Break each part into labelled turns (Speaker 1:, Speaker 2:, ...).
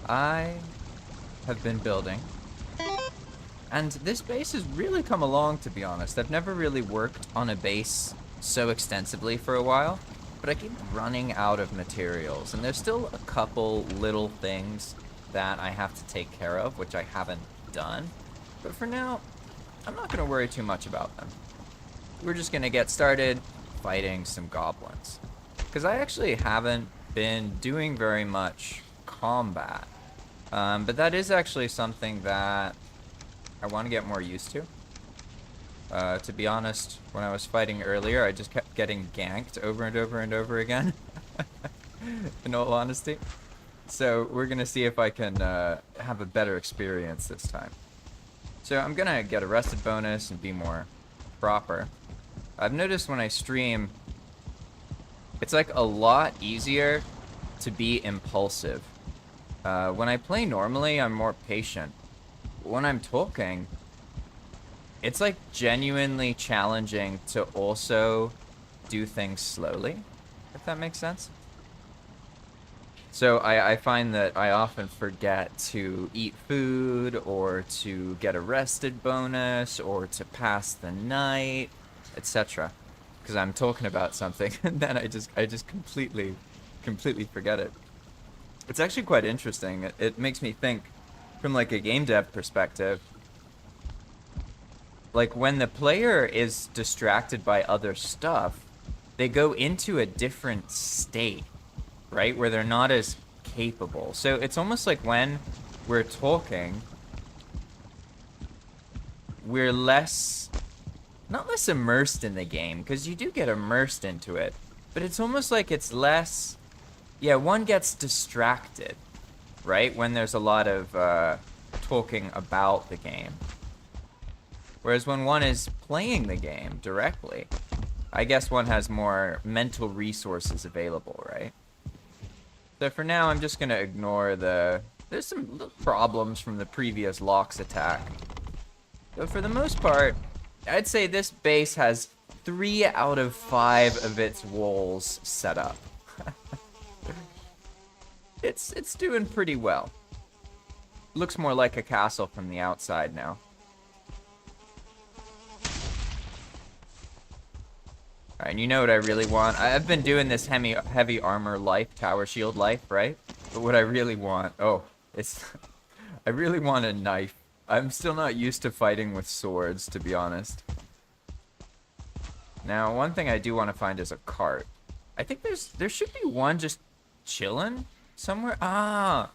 Speaker 1: I have been building, and this base has really come along, to be honest. I've never really worked on a base so extensively for a while, but I keep running out of materials, and there's still a couple little things that I have to take care of, which I haven't done. But for now, I'm not going to worry too much about them. We're just going to get started fighting some goblins, because I actually haven't been doing very much combat. But that is actually something that I want to get more used to. To be honest, when I was fighting earlier, I just kept getting ganked over and over and over again, in all honesty. So we're going to see if I can have a better experience this time. So I'm going to get a rested bonus and be more proper. I've noticed when I stream, it's like a lot easier to be impulsive. When I play normally, I'm more patient. When I'm talking, it's like genuinely challenging to also do things slowly, if that makes sense. So I find that I often forget to eat food, or to get a rested bonus, or to pass the night, etc. Because I'm talking about something, and then I just completely forget it. It's actually quite interesting. It makes me think from like a game dev perspective. Like when the player is distracted by other stuff, they go into a different state, right? Where they're not as capable. So it's almost like when we're talking, we're not less immersed in the game, because you do get immersed into it, but it's almost like it's less, yeah, one gets distracted, right? When there's a lot of talking about the game. Whereas when one is playing the game directly, I guess one has more mental resources available, right? So for now, I'm just going to ignore there's some little problems from the previous Lox attack. But for the most part, I'd say this base has 3 out of 5 of its walls set up. It's doing pretty well. Looks more like a castle from the outside now. Alright, and you know what I really want? I've been doing this heavy armor life, tower shield life, right? But what I really want, I really want a knife. I'm still not used to fighting with swords, to be honest. Now, one thing I do want to find is a cart. I think there should be one just chilling somewhere. Ah,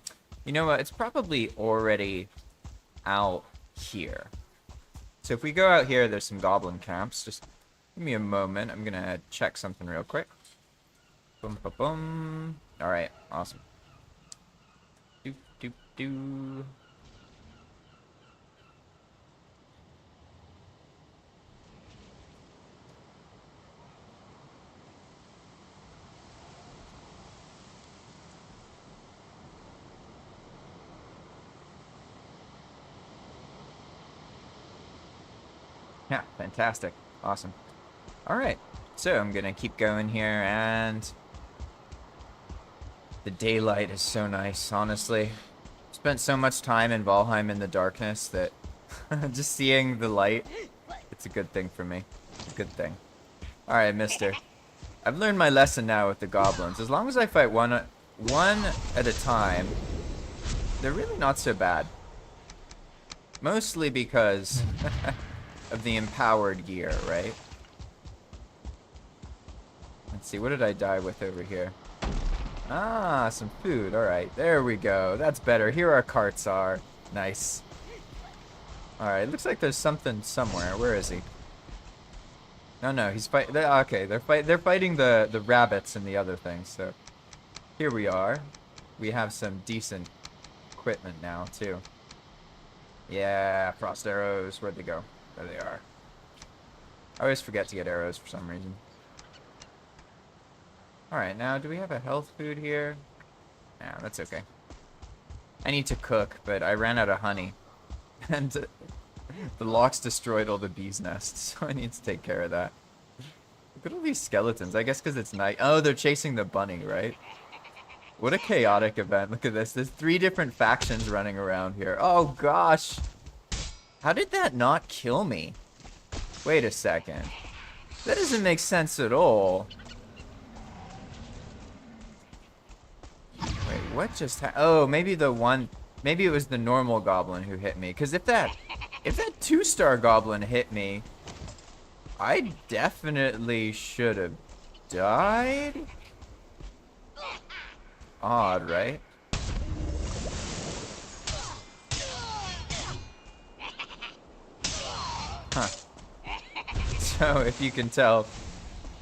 Speaker 1: you know what? It's probably already out here. So if we go out here, there's some goblin camps. Just give me a moment. I'm gonna check something real quick. Boom, boom, boom. All right, awesome. Doop, doop, doo. Yeah, fantastic. Awesome. All right, so I'm gonna keep going here, and the daylight is so nice, honestly. Spent so much time in Valheim in the darkness that just seeing the light, it's a good thing for me. It's a good thing. All right, mister. I've learned my lesson now with the goblins. As long as I fight one at a time, they're really not so bad. Mostly because of the empowered gear, right? Let's see, what did I die with over here? Ah, some food. Alright, there we go. That's better. Here our carts are. Nice. Alright, looks like there's something somewhere. Where is he? No, he's fighting. Okay, they're fighting the rabbits and the other things, so here we are. We have some decent equipment now, too. Yeah, frost arrows. Where'd they go? There they are. I always forget to get arrows for some reason. Alright, now do we have a health food here? Yeah, that's okay. I need to cook, but I ran out of honey. And the Lox destroyed all the bees' nests, so I need to take care of that. Look at all these skeletons. I guess because it's night. Oh, they're chasing the bunny, right? What a chaotic event. Look at this. There's 3 different factions running around here. Oh, gosh. How did that not kill me? Wait a second. That doesn't make sense at all. Wait, what just oh, maybe the one... Maybe it was the normal goblin who hit me. Because if that 2-star goblin hit me, I definitely should have died? Odd, right? Huh. So, if you can tell,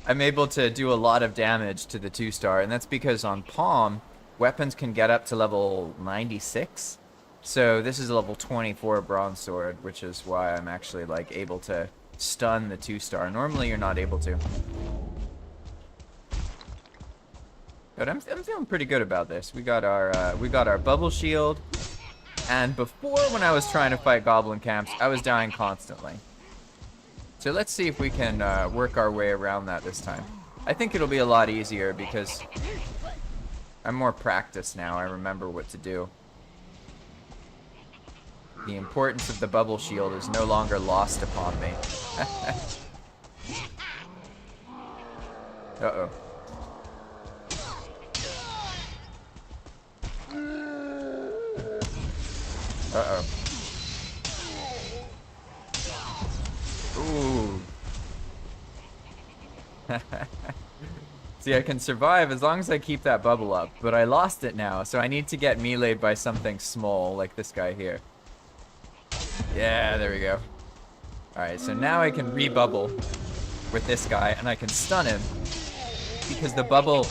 Speaker 1: I'm able to do a lot of damage to the 2-star, and that's because on Palm, weapons can get up to level 96. So this is a level 24 bronze sword, which is why I'm actually like able to stun the 2-star. Normally you're not able to. But I'm feeling pretty good about this. We got our bubble shield, and before, when I was trying to fight goblin camps, I was dying constantly. So let's see if we can work our way around that this time. I think it'll be a lot easier because I'm more practiced now. I remember what to do. The importance of the bubble shield is no longer lost upon me. Uh-oh. Uh-oh. Ooh. See, I can survive as long as I keep that bubble up, but I lost it now, so I need to get meleeed by something small, like this guy here. Yeah, there we go. Alright, so now I can re-bubble with this guy, and I can stun him, because the bubble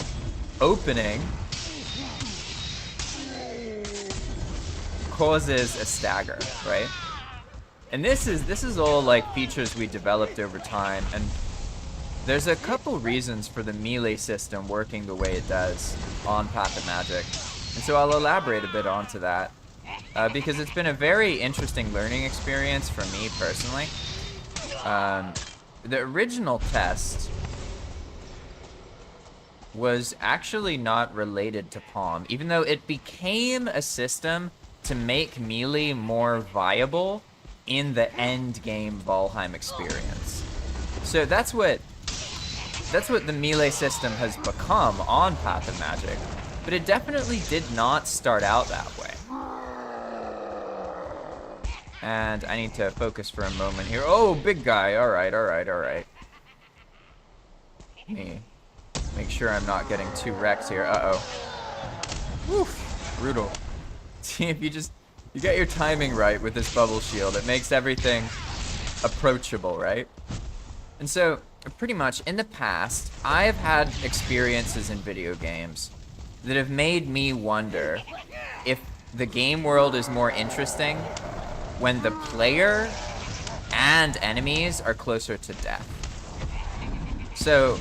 Speaker 1: opening causes a stagger, right? And this is all like features we developed over time, and there's a couple reasons for the melee system working the way it does on Path of Magic. And so I'll elaborate a bit onto that, because it's been a very interesting learning experience for me personally. The original test was actually not related to Palm, even though it became a system to make melee more viable in the end game Valheim experience. So that's what the melee system has become on Path of Magic, but it definitely did not start out that way. And I need to focus for a moment here. Oh, big guy. All right, all right, all right. Me make sure I'm not getting too wrecked here. Uh-oh. Woof. Brutal. See, if you get your timing right with this bubble shield, it makes everything approachable, right? And so, pretty much, in the past, I've had experiences in video games that have made me wonder if the game world is more interesting when the player and enemies are closer to death. So,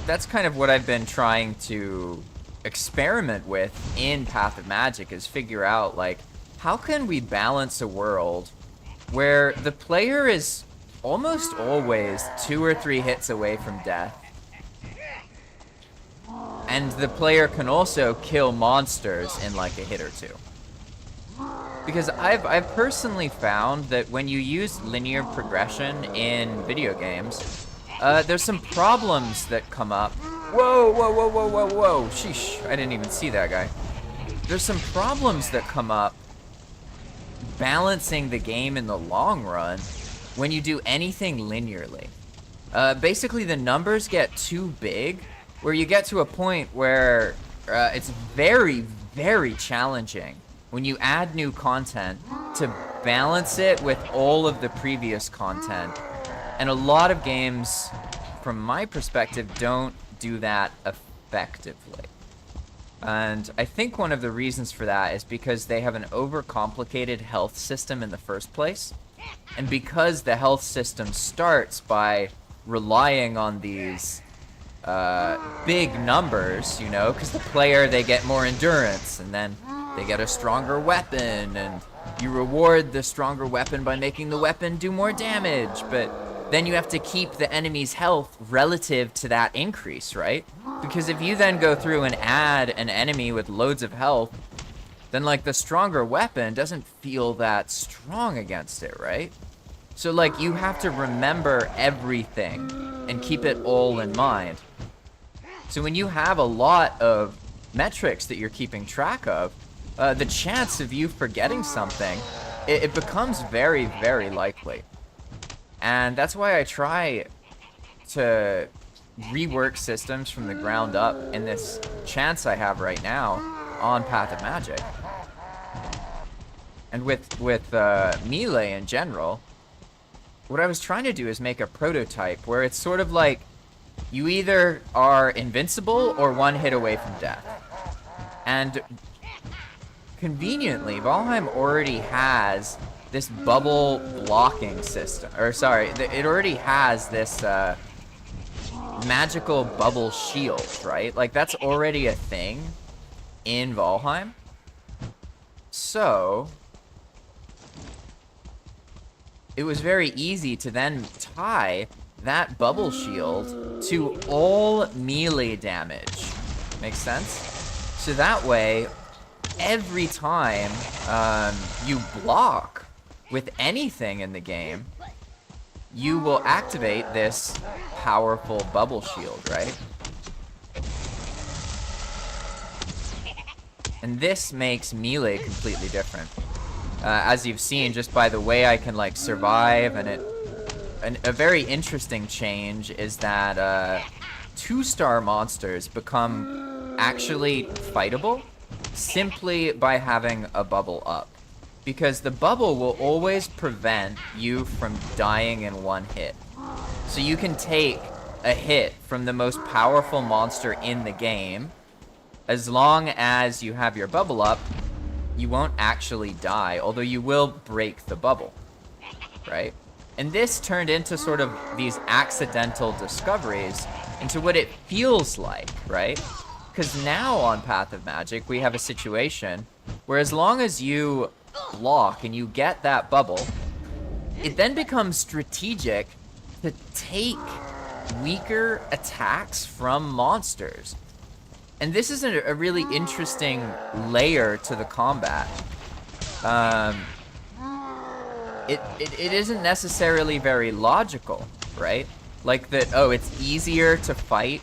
Speaker 1: that's kind of what I've been trying to experiment with in Path of Magic, is figure out, like, how can we balance a world where the player is almost always 2 or 3 hits away from death, and the player can also kill monsters in like a hit or 2. Because I've personally found that when you use linear progression in video games, there's some problems that come up. Whoa, whoa, whoa, whoa, whoa, whoa. Sheesh, I didn't even see that guy. There's some problems that come up balancing the game in the long run when you do anything linearly. Basically, the numbers get too big, where you get to a point where it's very, very challenging when you add new content to balance it with all of the previous content. And a lot of games, from my perspective, don't do that effectively. And I think one of the reasons for that is because they have an overcomplicated health system in the first place. And because the health system starts by relying on these big numbers, you know, because the player, they get more endurance, and then they get a stronger weapon, and you reward the stronger weapon by making the weapon do more damage, but then you have to keep the enemy's health relative to that increase, right? Because if you then go through and add an enemy with loads of health, then like the stronger weapon doesn't feel that strong against it, right? So like you have to remember everything and keep it all in mind. So when you have a lot of metrics that you're keeping track of, the chance of you forgetting something, it becomes very, very likely. And that's why I try to rework systems from the ground up in this chance I have right now on Path of Magic. And with Melee in general, what I was trying to do is make a prototype where it's sort of like you either are invincible or one hit away from death. And conveniently, Valheim already has this bubble blocking system. Or sorry, it already has this magical bubble shield, right? Like that's already a thing in Valheim. So it was very easy to then tie that bubble shield to all melee damage. Makes sense? So that way, every time you block with anything in the game, you will activate this powerful bubble shield, right? And this makes melee completely different. As you've seen, just by the way I can like survive, and a very interesting change is that 2-star monsters become actually fightable simply by having a bubble up. Because the bubble will always prevent you from dying in one hit. So you can take a hit from the most powerful monster in the game. As long as you have your bubble up, you won't actually die, although you will break the bubble, right? And this turned into sort of these accidental discoveries into what it feels like, right? Because now on Path of Magic, we have a situation where as long as you block and you get that bubble, it then becomes strategic to take weaker attacks from monsters. And this is a really interesting layer to the combat. It isn't necessarily very logical, right? Like that, oh, it's easier to fight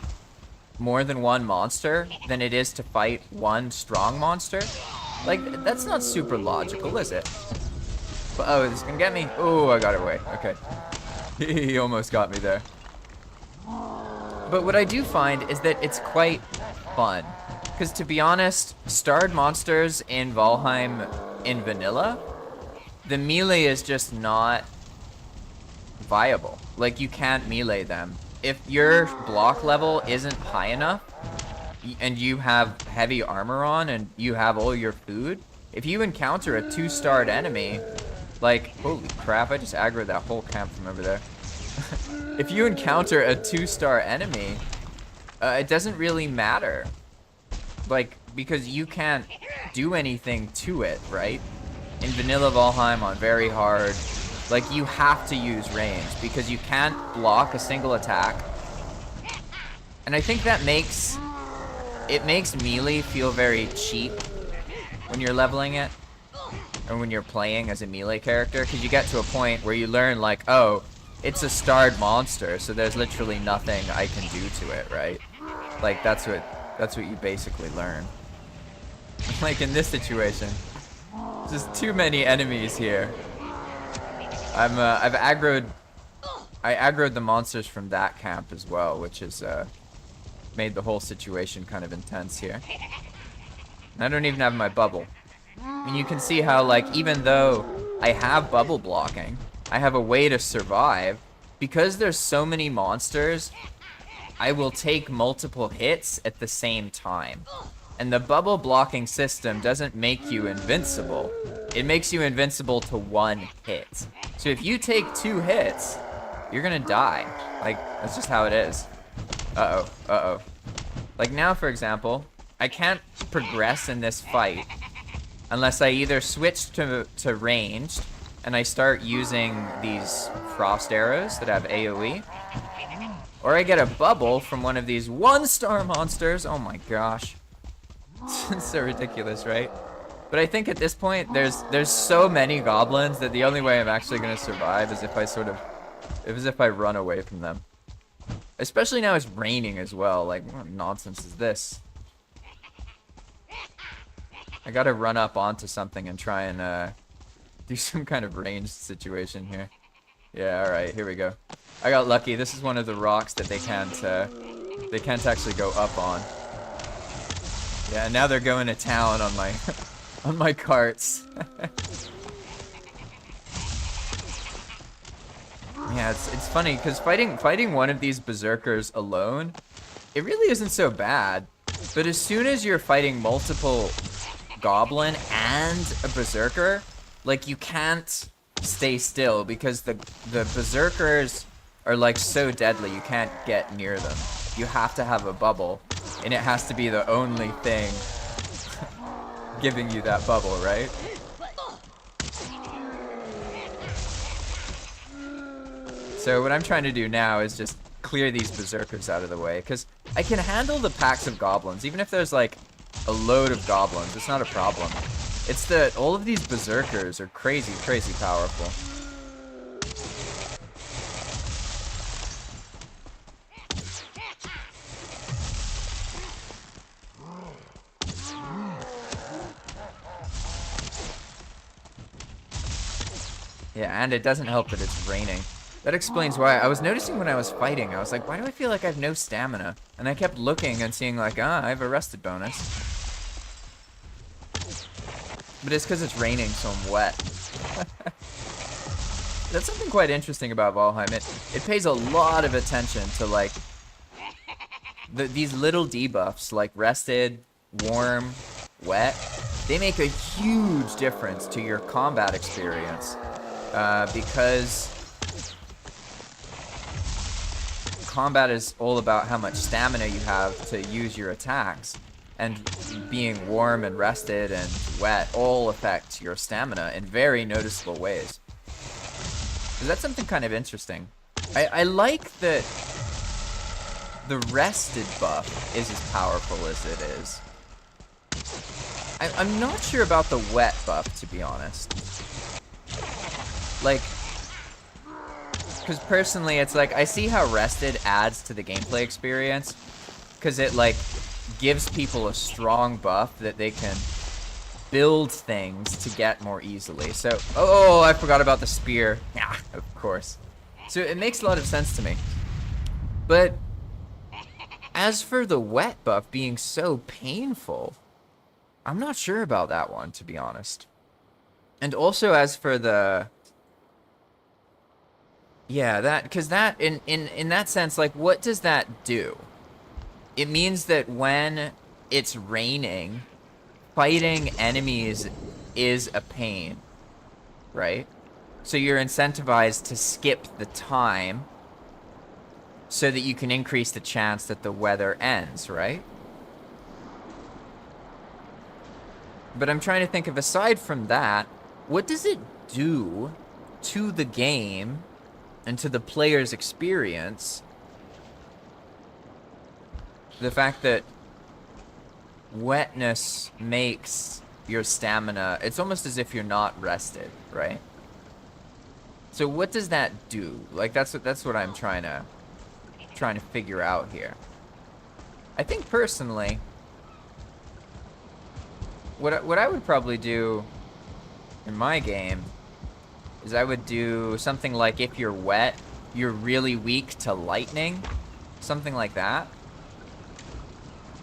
Speaker 1: more than one monster than it is to fight one strong monster. Like, that's not super logical, is it? But, oh, this is gonna get me. Oh, I got it away. Okay. He almost got me there. But what I do find is that it's quite fun. Because to be honest, starred monsters in Valheim in vanilla, the melee is just not viable. Like, you can't melee them. If your block level isn't high enough, and you have heavy armor on, and you have all your food, if you encounter a 2-starred enemy, like, holy crap, I just aggroed that whole camp from over there. If you encounter a 2-star enemy, it doesn't really matter. Like, because you can't do anything to it, right? In vanilla Valheim on very hard, like, you have to use range because you can't block a single attack. And I think that makes melee feel very cheap when you're leveling it, or when you're playing as a melee character, because you get to a point where you learn, like, oh, it's a starred monster, so there's literally nothing I can do to it, right? Like, that's what you basically learn. Like, in this situation, just too many enemies here. I aggroed the monsters from that camp as well, which has made the whole situation kind of intense here. And I don't even have my bubble. And you can see how, like, even though I have bubble blocking, I have a way to survive. Because there's so many monsters, I will take multiple hits at the same time. And the bubble blocking system doesn't make you invincible. It makes you invincible to one hit. So if you take 2 hits, you're gonna die. Like, that's just how it is. Uh-oh, uh-oh. Like now, for example, I can't progress in this fight unless I either switch to ranged and I start using these frost arrows that have AoE, Or I get a bubble from one of these 1-star monsters. Oh my gosh. It's so ridiculous, right? But I think at this point, there's so many goblins that the only way I'm actually gonna survive is if I run away from them. Especially now it's raining as well. Like, what nonsense is this? I gotta run up onto something and try and do some kind of ranged situation here. Yeah, alright, here we go. I got lucky. This is one of the rocks that they can't actually go up on. Yeah, now they're going to town on my on my carts. Yeah, it's funny because fighting one of these berserkers alone, it really isn't so bad. But as soon as you're fighting multiple goblin and a berserker, like, you can't stay still because the berserkers are like so deadly you can't get near them. You have to have a bubble, and it has to be the only thing giving you that bubble, right? So what I'm trying to do now is just clear these berserkers out of the way, because I can handle the packs of goblins. Even if there's like a load of goblins, it's not a problem. It's that all of these berserkers are crazy, crazy powerful. Yeah, and it doesn't help that it's raining. That explains why. I was noticing when I was fighting, I was like, why do I feel like I have no stamina? And I kept looking and seeing like, I have a rested bonus. But it's because it's raining, so I'm wet. That's something quite interesting about Valheim. It pays a lot of attention to, like, these little debuffs, like rested, warm, wet. They make a huge difference to your combat experience. Because combat is all about how much stamina you have to use your attacks, and being warm and rested and wet all affect your stamina in very noticeable ways. So that's something kind of interesting. I like that the rested buff is as powerful as it is. I'm not sure about the wet buff, to be honest. Like, because personally, it's like, I see how rested adds to the gameplay experience, because it, like, gives people a strong buff that they can build things to get more easily. So, oh, I forgot about the spear. Yeah, of course. So it makes a lot of sense to me. But as for the wet buff being so painful, I'm not sure about that one, to be honest. And also, as for the... Yeah, that, because that, in that sense, like, what does that do? It means that when it's raining, fighting enemies is a pain, right? So you're incentivized to skip the time so that you can increase the chance that the weather ends, right? But I'm trying to think of, aside from that, what does it do to the game and to the player's experience, the fact that wetness makes your stamina, it's almost as if you're not rested, right? So what does that do? Like, that's what I'm trying to figure out here. I think personally, what I would probably do in my game is I would do something like, if you're wet, you're really weak to lightning, something like that.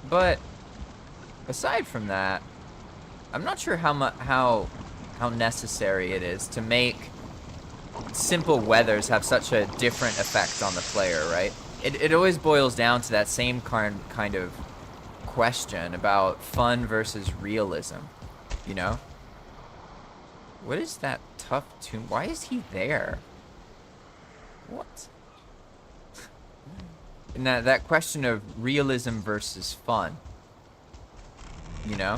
Speaker 1: But aside from that, I'm not sure how necessary it is to make simple weathers have such a different effect on the player, right? It always boils down to that same kind of question about fun versus realism, you know? What is that tough tune? Why is he there? What? And that question of realism versus fun, you know?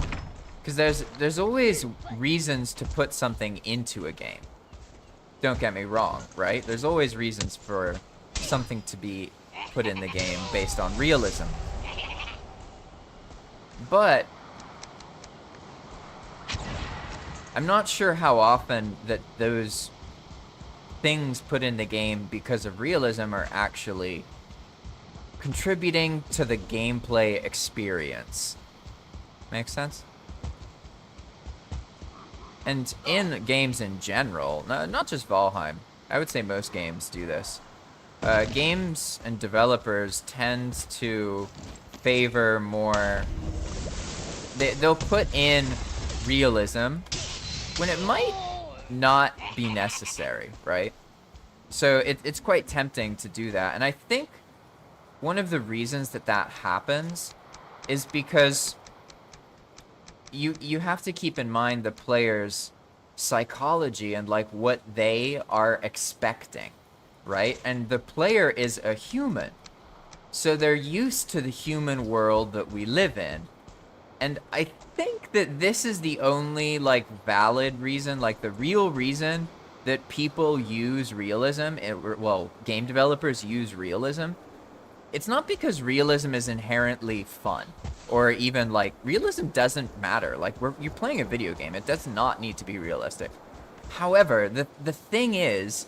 Speaker 1: Because there's always reasons to put something into a game. Don't get me wrong, right? There's always reasons for something to be put in the game based on realism. But I'm not sure how often that those things put in the game because of realism are actually contributing to the gameplay experience. Make sense? And in games in general, not just Valheim, I would say most games do this. Games and developers tend to favor more... They'll put in realism when it might not be necessary, right? So it's quite tempting to do that. And I think one of the reasons that happens is because you have to keep in mind the player's psychology and like what they are expecting, right? And the player is a human, so they're used to the human world that we live in. And I think that this is the only like valid reason, like the real reason that people use realism, well, game developers use realism. It's not because realism is inherently fun, or even like realism doesn't matter. Like you're playing a video game, it does not need to be realistic. However, the thing is,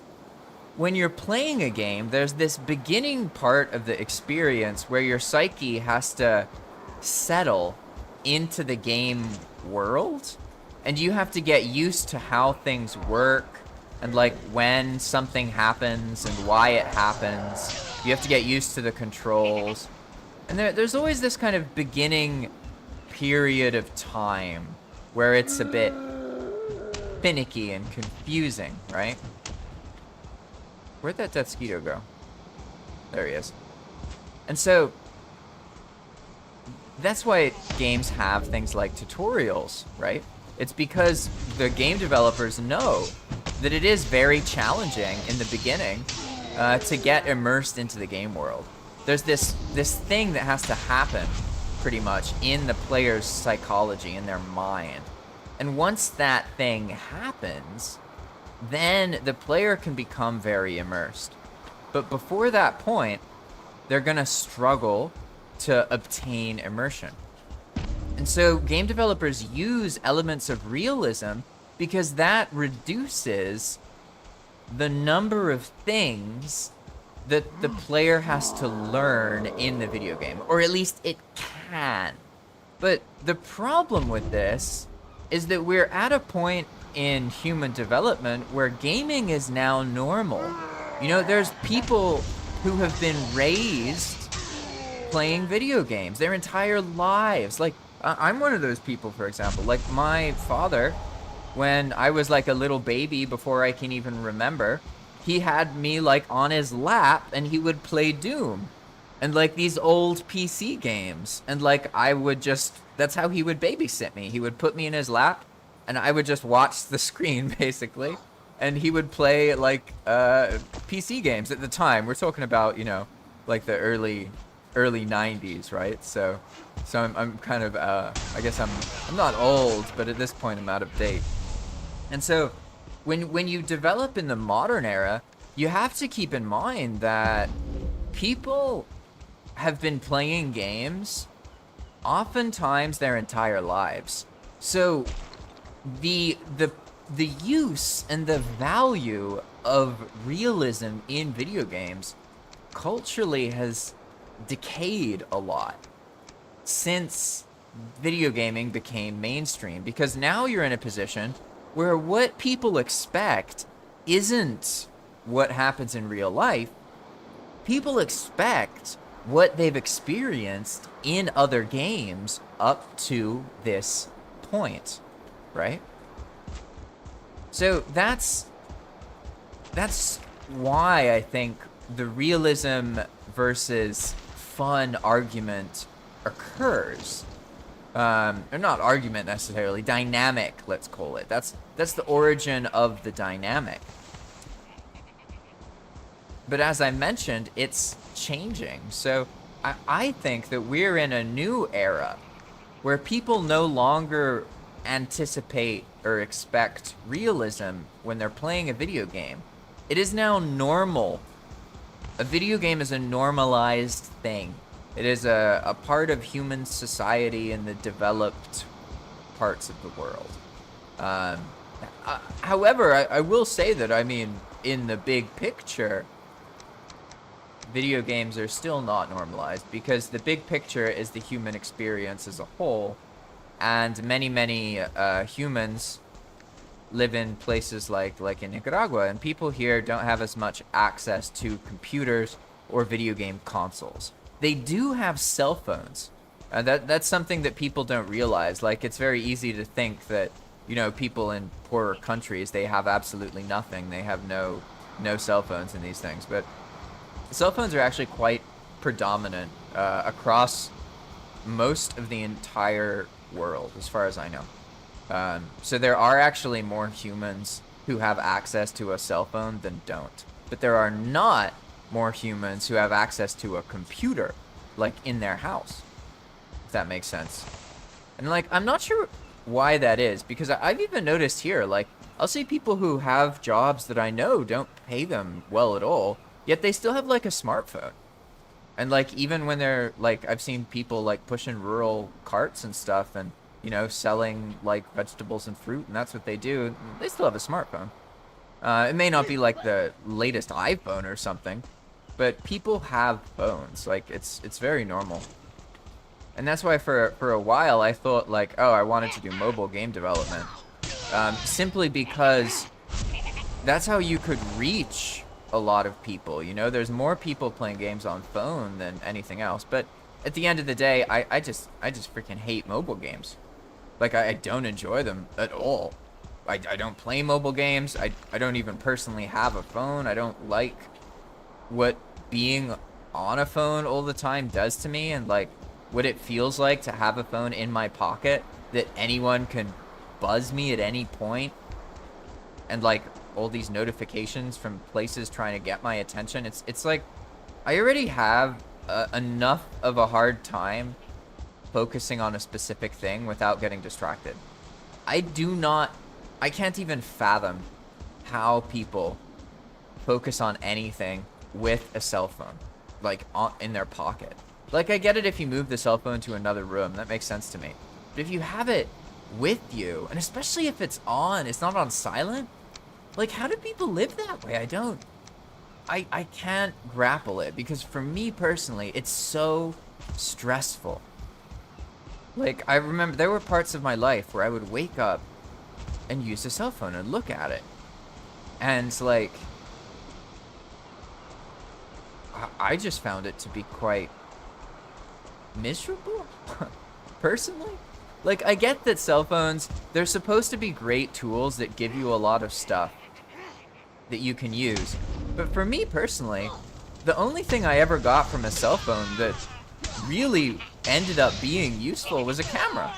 Speaker 1: when you're playing a game, there's this beginning part of the experience where your psyche has to settle into the game world, and you have to get used to how things work, and like when something happens and why it happens. You have to get used to the controls, and there's always this kind of beginning period of time where it's a bit finicky and confusing, right? Where'd that Deathsquito go? There he is. And so that's why games have things like tutorials, right? It's because the game developers know that it is very challenging in the beginning to get immersed into the game world. There's this thing that has to happen pretty much in the player's psychology, in their mind. And once that thing happens, then the player can become very immersed. But before that point, they're gonna struggle to obtain immersion. And so game developers use elements of realism because that reduces the number of things that the player has to learn in the video game, or at least it can. But the problem with this is that we're at a point in human development where gaming is now normal. You know, there's people who have been raised playing video games their entire lives. Like, I'm one of those people, for example. Like, my father, when I was like a little baby, before I can even remember, he had me like on his lap and he would play Doom and like these old PC games. And like, I would just, that's how he would babysit me. He would put me in his lap and I would just watch the screen basically. And he would play like PC games at the time. We're talking about, you know, like the early 90s, right? So I'm kind of, I guess I'm not old, but at this point I'm out of date. And so when you develop in the modern era, you have to keep in mind that people have been playing games oftentimes their entire lives. So the use and the value of realism in video games culturally has decayed a lot since video gaming became mainstream, because now you're in a position where what people expect isn't what happens in real life. People expect what they've experienced in other games up to this point, right? So that's why I think the realism versus fun argument occurs. Or not argument necessarily, dynamic, let's call it. That's the origin of the dynamic. But as I mentioned, it's changing. So I think that we're in a new era where people no longer anticipate or expect realism when they're playing a video game. It is now normal A video game is a normalized thing. It is a part of human society in the developed parts of the world. Um, However, I will say that, I mean, in the big picture, video games are still not normalized because the big picture is the human experience as a whole, and many humans live in places like in Nicaragua, and people here don't have as much access to computers or video game consoles. They do have cell phones. That's something that people don't realize. Like, it's very easy to think that, you know, people in poorer countries, they have absolutely nothing. They have no cell phones and these things. But cell phones are actually quite predominant across most of the entire world, as far as I know. So there are actually more humans who have access to a cell phone than don't. But there are not more humans who have access to a computer, like, in their house, if that makes sense. And, like, I'm not sure why that is, because I've even noticed here, like, I'll see people who have jobs that I know don't pay them well at all, yet they still have, like, a smartphone. And, like, even when they're, like, I've seen people, like, pushing rural carts and stuff and, you know, selling, like, vegetables and fruit, and that's what they do. They still have a smartphone. It may not be, like, the latest iPhone or something, but people have phones. Like, it's very normal. And that's why for a while I thought, like, oh, I wanted to do mobile game development. Simply because that's how you could reach a lot of people, you know? There's more people playing games on phone than anything else. But at the end of the day, I just freaking hate mobile games. Like, I don't enjoy them at all. I don't play mobile games. I don't even personally have a phone. I don't like what being on a phone all the time does to me, and, like, what it feels like to have a phone in my pocket that anyone can buzz me at any point, and, like, all these notifications from places trying to get my attention. It's like I already have enough of a hard time focusing on a specific thing without getting distracted. I can't even fathom how people focus on anything with a cell phone, like, in their pocket. Like, I get it if you move the cell phone to another room. That makes sense to me. But if you have it with you, and especially if it's not on silent, like, how do people live that way? I can't grapple it, because for me personally, it's so stressful. Like, I remember there were parts of my life where I would wake up and use a cell phone and look at it. And, like, I just found it to be quite miserable, personally. Like, I get that cell phones, they're supposed to be great tools that give you a lot of stuff that you can use. But for me personally, the only thing I ever got from a cell phone that really ended up being useful was a camera.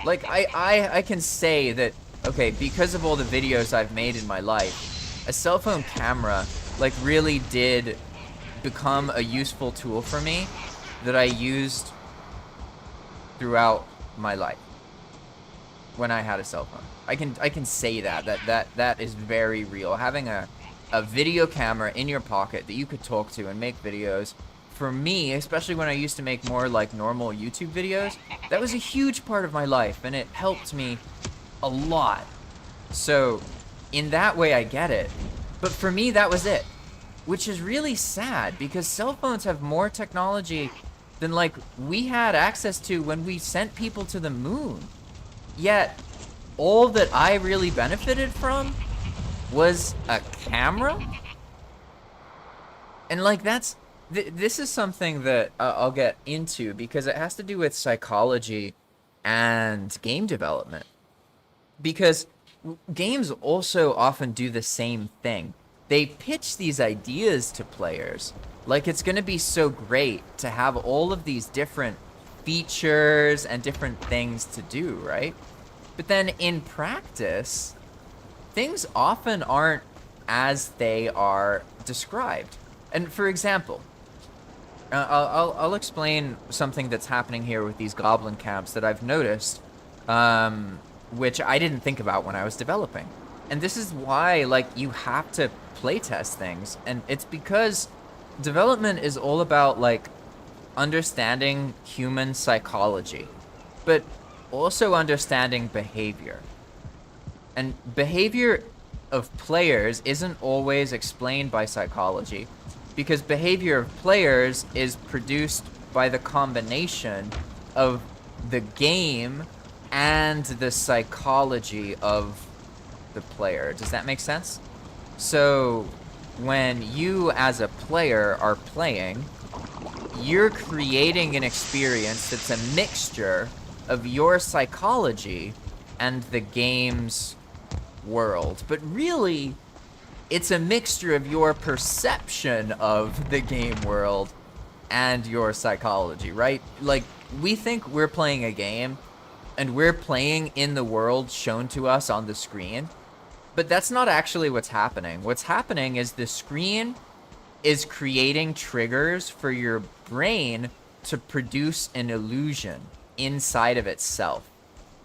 Speaker 1: Like, I can say that, okay, because of all the videos I've made in my life, a cell phone camera, like, really did become a useful tool for me that I used throughout my life when I had a cell phone. I can say that is very real. Having a video camera in your pocket that you could talk to and make videos, for me, especially when I used to make more, like, normal YouTube videos, that was a huge part of my life, and it helped me a lot. So in that way, I get it. But for me, that was it, which is really sad, because cell phones have more technology than, like, we had access to when we sent people to the moon. Yet all that I really benefited from was a camera. And, like, this is something that I'll get into, because it has to do with psychology and game development. Because games also often do the same thing. They pitch these ideas to players like it's going to be so great to have all of these different features and different things to do, right? But then in practice, things often aren't as they are described. And for example, I'll explain something that's happening here with these goblin camps that I've noticed, which I didn't think about when I was developing. And this is why, like, you have to playtest things. And it's because development is all about, like, understanding human psychology, but also understanding behavior. And behavior of players isn't always explained by psychology, because behavior of players is produced by the combination of the game and the psychology of the player. Does that make sense? So when you as a player are playing, you're creating an experience that's a mixture of your psychology and the game's world. But really, it's a mixture of your perception of the game world and your psychology, right? Like, we think we're playing a game and we're playing in the world shown to us on the screen, but that's not actually what's happening. What's happening is the screen is creating triggers for your brain to produce an illusion inside of itself.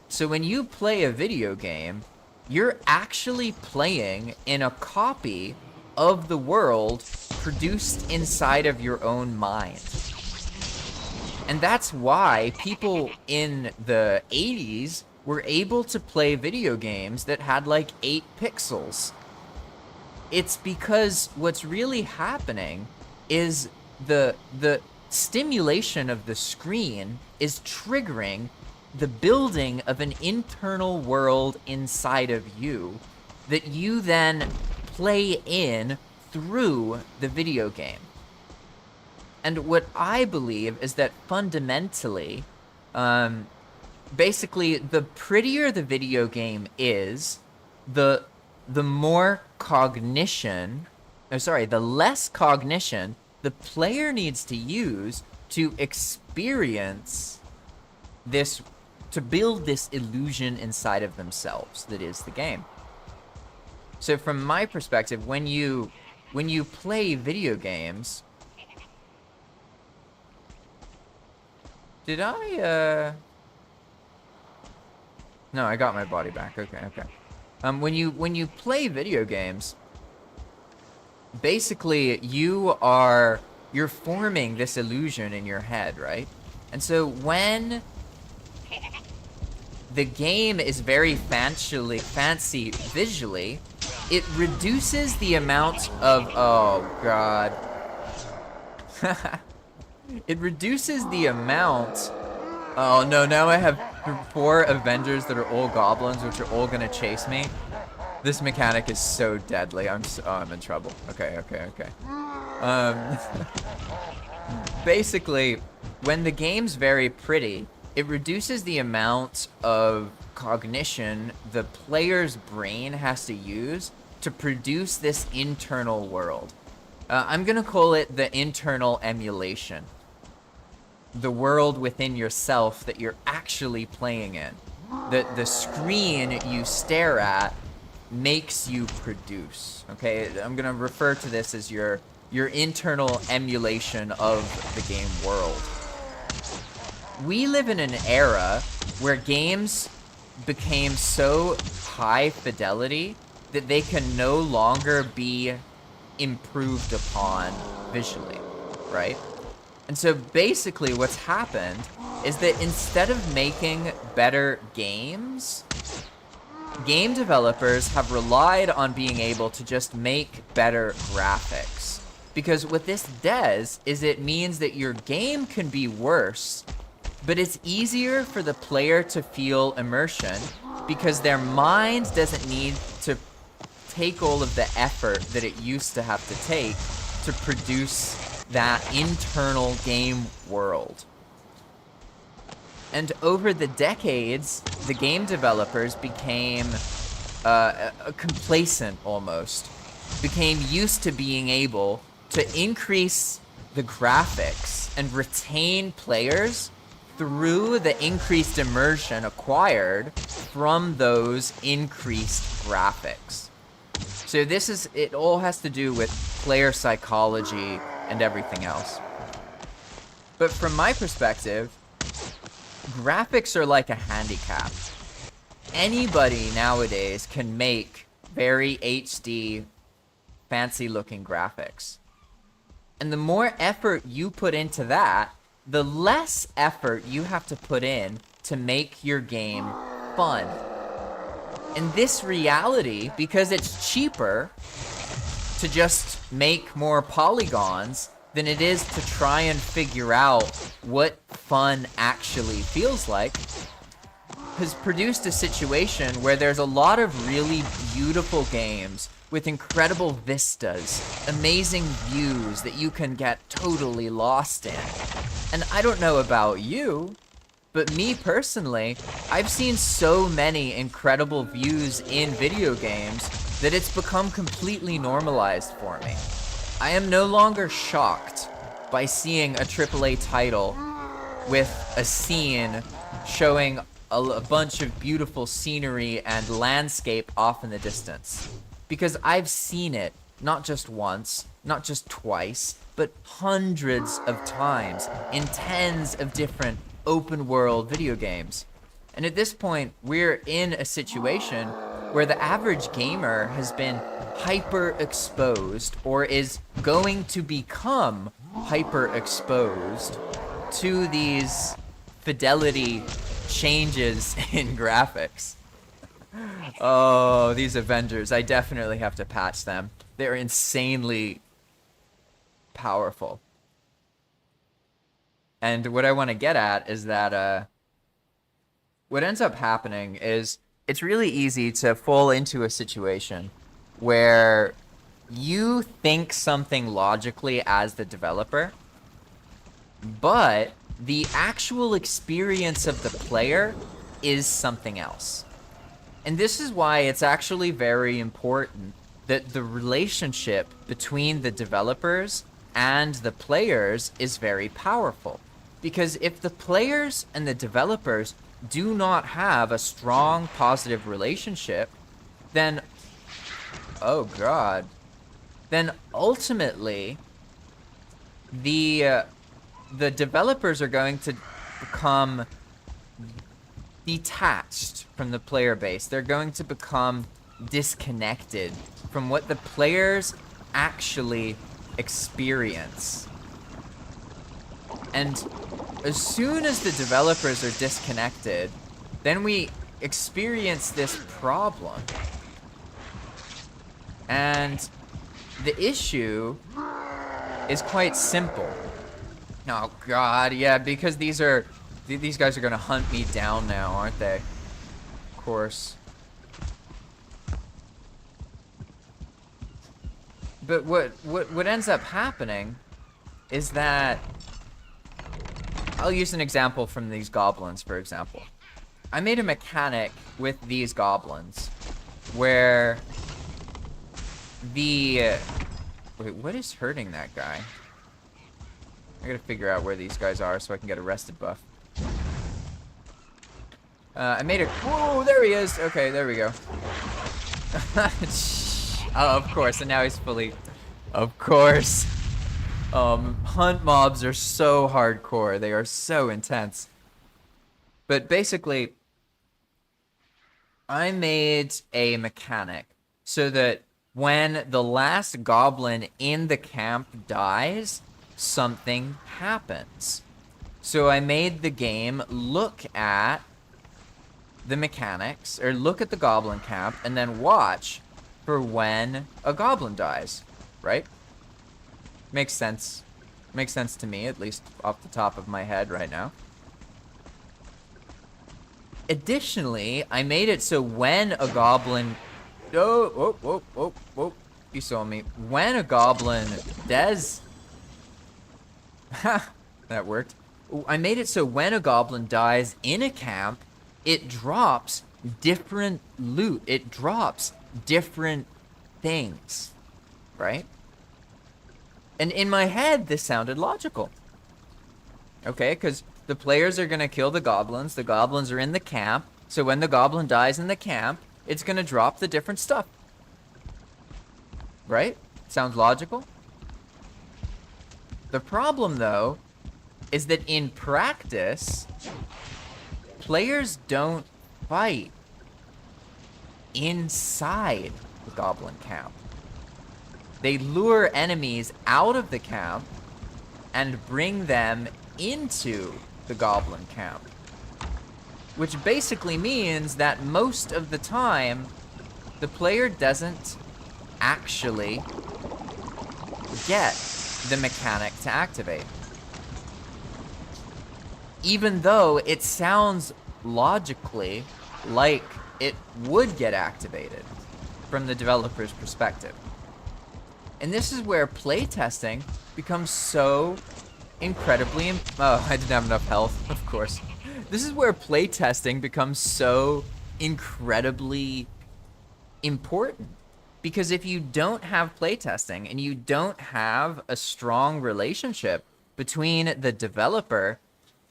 Speaker 1: So when you play a video game, you're actually playing in a copy of the world produced inside of your own mind. And that's why people in the 80s were able to play video games that had like 8 pixels. It's because what's really happening is the stimulation of the screen is triggering the building of an internal world inside of you that you then play in through the video game. And what I believe is that fundamentally, basically, the prettier the video game is, the more cognition, the less cognition the player needs to use to experience this, to build this illusion inside of themselves that is the game. So from my perspective, when you play video games, did I, no, I got my body back. Okay. When you play video games, basically you're forming this illusion in your head, right? And so when the game is very fancy visually, it reduces the amount of, oh god. It reduces the amount, oh no, now I have 4 Avengers that are all goblins, which are all gonna chase me. This mechanic is so deadly. I'm in trouble. Okay. Basically, when the game's very pretty, it reduces the amount of cognition the player's brain has to use to produce this internal world. I'm gonna call it the internal emulation. The world within yourself that you're actually playing in. The screen you stare at makes you produce. Okay, I'm gonna refer to this as your internal emulation of the game world. We live in an era where games became so high fidelity that they can no longer be improved upon visually, right? And so basically what's happened is that instead of making better games, game developers have relied on being able to just make better graphics. Because what this does is it means that your game can be worse, but it's easier for the player to feel immersion because their mind doesn't need to take all of the effort that it used to have to take to produce that internal game world. And over the decades, the game developers became complacent almost, became used to being able to increase the graphics and retain players through the increased immersion acquired from those increased graphics. So it all has to do with player psychology and everything else. But from my perspective, graphics are like a handicap. Anybody nowadays can make very HD, fancy looking graphics. And the more effort you put into that, the less effort you have to put in to make your game fun. And this reality, because it's cheaper to just make more polygons than it is to try and figure out what fun actually feels like, has produced a situation where there's a lot of really beautiful games with incredible vistas, amazing views that you can get totally lost in. And I don't know about you, but me personally, I've seen so many incredible views in video games that it's become completely normalized for me. I am no longer shocked by seeing a AAA title with a scene showing a bunch of beautiful scenery and landscape off in the distance. Because I've seen it, not just once, not just twice, but hundreds of times in tens of different open world video games. And at this point, we're in a situation where the average gamer has been hyper exposed or is going to become hyper exposed to these fidelity changes in graphics. Oh, these Avengers, I definitely have to patch them. They're insanely powerful. And what I want to get at is that what ends up happening is it's really easy to fall into a situation where you think something logically as the developer, but the actual experience of the player is something else. And this is why it's actually very important that the relationship between the developers and the players is very powerful. Because if the players and the developers do not have a strong, positive relationship, then, oh God, then ultimately the developers are going to become detached from the player base. They're going to become disconnected from what the players actually experience. And as soon as the developers are disconnected, then we experience this problem. And the issue is quite simple. Oh God, yeah, because these guys are gonna hunt me down now, aren't they? Of course. But what ends up happening is that I'll use an example from these goblins, for example. I made a mechanic with these goblins where wait, what is hurting that guy? I gotta figure out where these guys are so I can get a rested buff. I made a... Whoa, there he is! Okay, there we go. Oh, of course, and now he's fully... Of course. Hunt mobs are so hardcore. They are so intense. But basically, I made a mechanic so that when the last goblin in the camp dies, something happens. So I made the game look at the mechanics, or look at the goblin camp, and then watch for when a goblin dies, right? Makes sense. Makes sense to me, at least off the top of my head right now. Additionally, I made it so when a goblin... Oh, whoa. You saw me. When a goblin does... Ha! That worked. I made it so when a goblin dies in a camp, it drops different loot. It drops different things, right? And in my head, this sounded logical. Okay, because the players are going to kill the goblins. The goblins are in the camp. So when the goblin dies in the camp, it's going to drop the different stuff. Right? Sounds logical? The problem, though, is that in practice, players don't fight inside the goblin camp. They lure enemies out of the camp and bring them into the goblin camp. Which basically means that most of the time, the player doesn't actually get the mechanic to activate. Even though it sounds logically like it would get activated from the developer's perspective. And this is where playtesting becomes so incredibly... Oh, I didn't have enough health, of course. This is where playtesting becomes so incredibly important. Because if you don't have playtesting and you don't have a strong relationship between the developer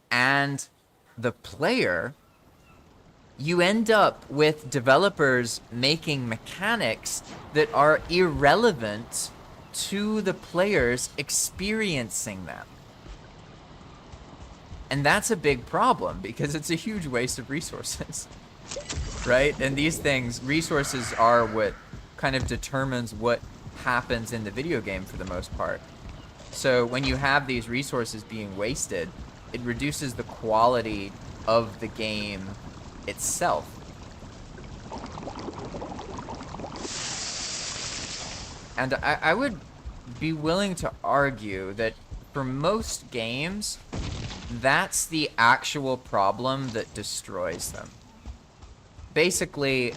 Speaker 1: and the player, you end up with developers making mechanics that are irrelevant to the players experiencing them. And that's a big problem because it's a huge waste of resources, right? And these things, resources are what kind of determines what happens in the video game for the most part. So when you have these resources being wasted, it reduces the quality of the game itself. And I would be willing to argue that for most games, that's the actual problem that destroys them. Basically,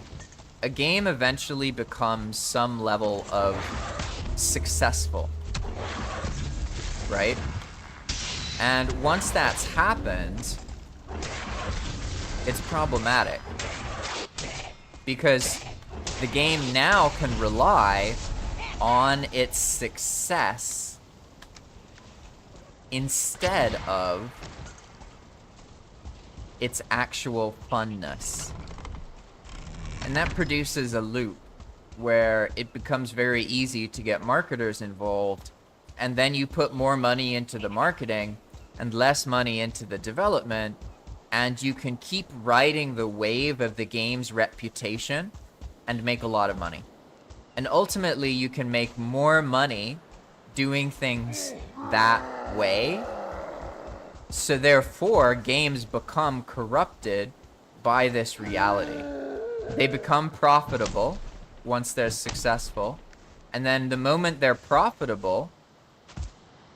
Speaker 1: a game eventually becomes some level of successful, right? And once that's happened, it's problematic. Because the game now can rely on its success instead of its actual funness. And that produces a loop where it becomes very easy to get marketers involved, and then you put more money into the marketing and less money into the development, and you can keep riding the wave of the game's reputation and make a lot of money. And ultimately, you can make more money doing things that way. So therefore, games become corrupted by this reality. They become profitable once they're successful. And then the moment they're profitable,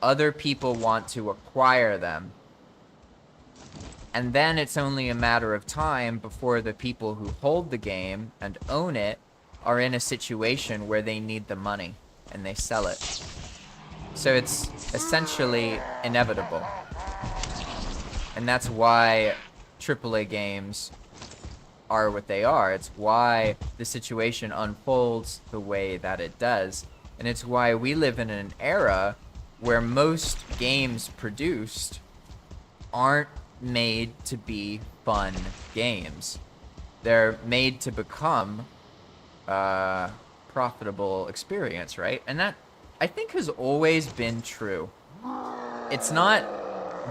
Speaker 1: other people want to acquire them. And then it's only a matter of time before the people who hold the game and own it are in a situation where they need the money and they sell it. So it's essentially inevitable. And that's why AAA games are what they are. It's why the situation unfolds the way that it does. And it's why we live in an era where most games produced aren't made to be fun games. They're made to become a profitable experience, right? And that, I think, has always been true. It's not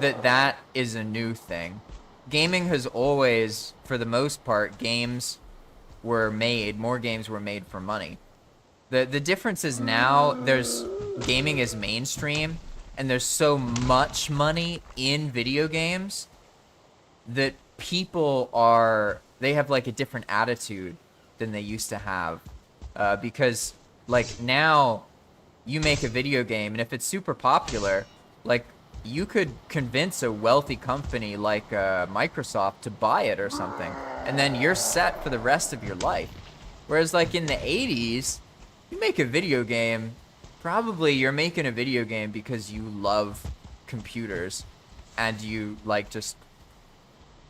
Speaker 1: that that is a new thing. Gaming has always, for the most part, more games were made for money. The difference is now gaming is mainstream, and there's so much money in video games that they have like a different attitude than they used to have. Because like now you make a video game, and if it's super popular, like you could convince a wealthy company like Microsoft to buy it or something, and then you're set for the rest of your life. Whereas like in the 80s, you make a video game, probably you're making a video game because you love computers and you like just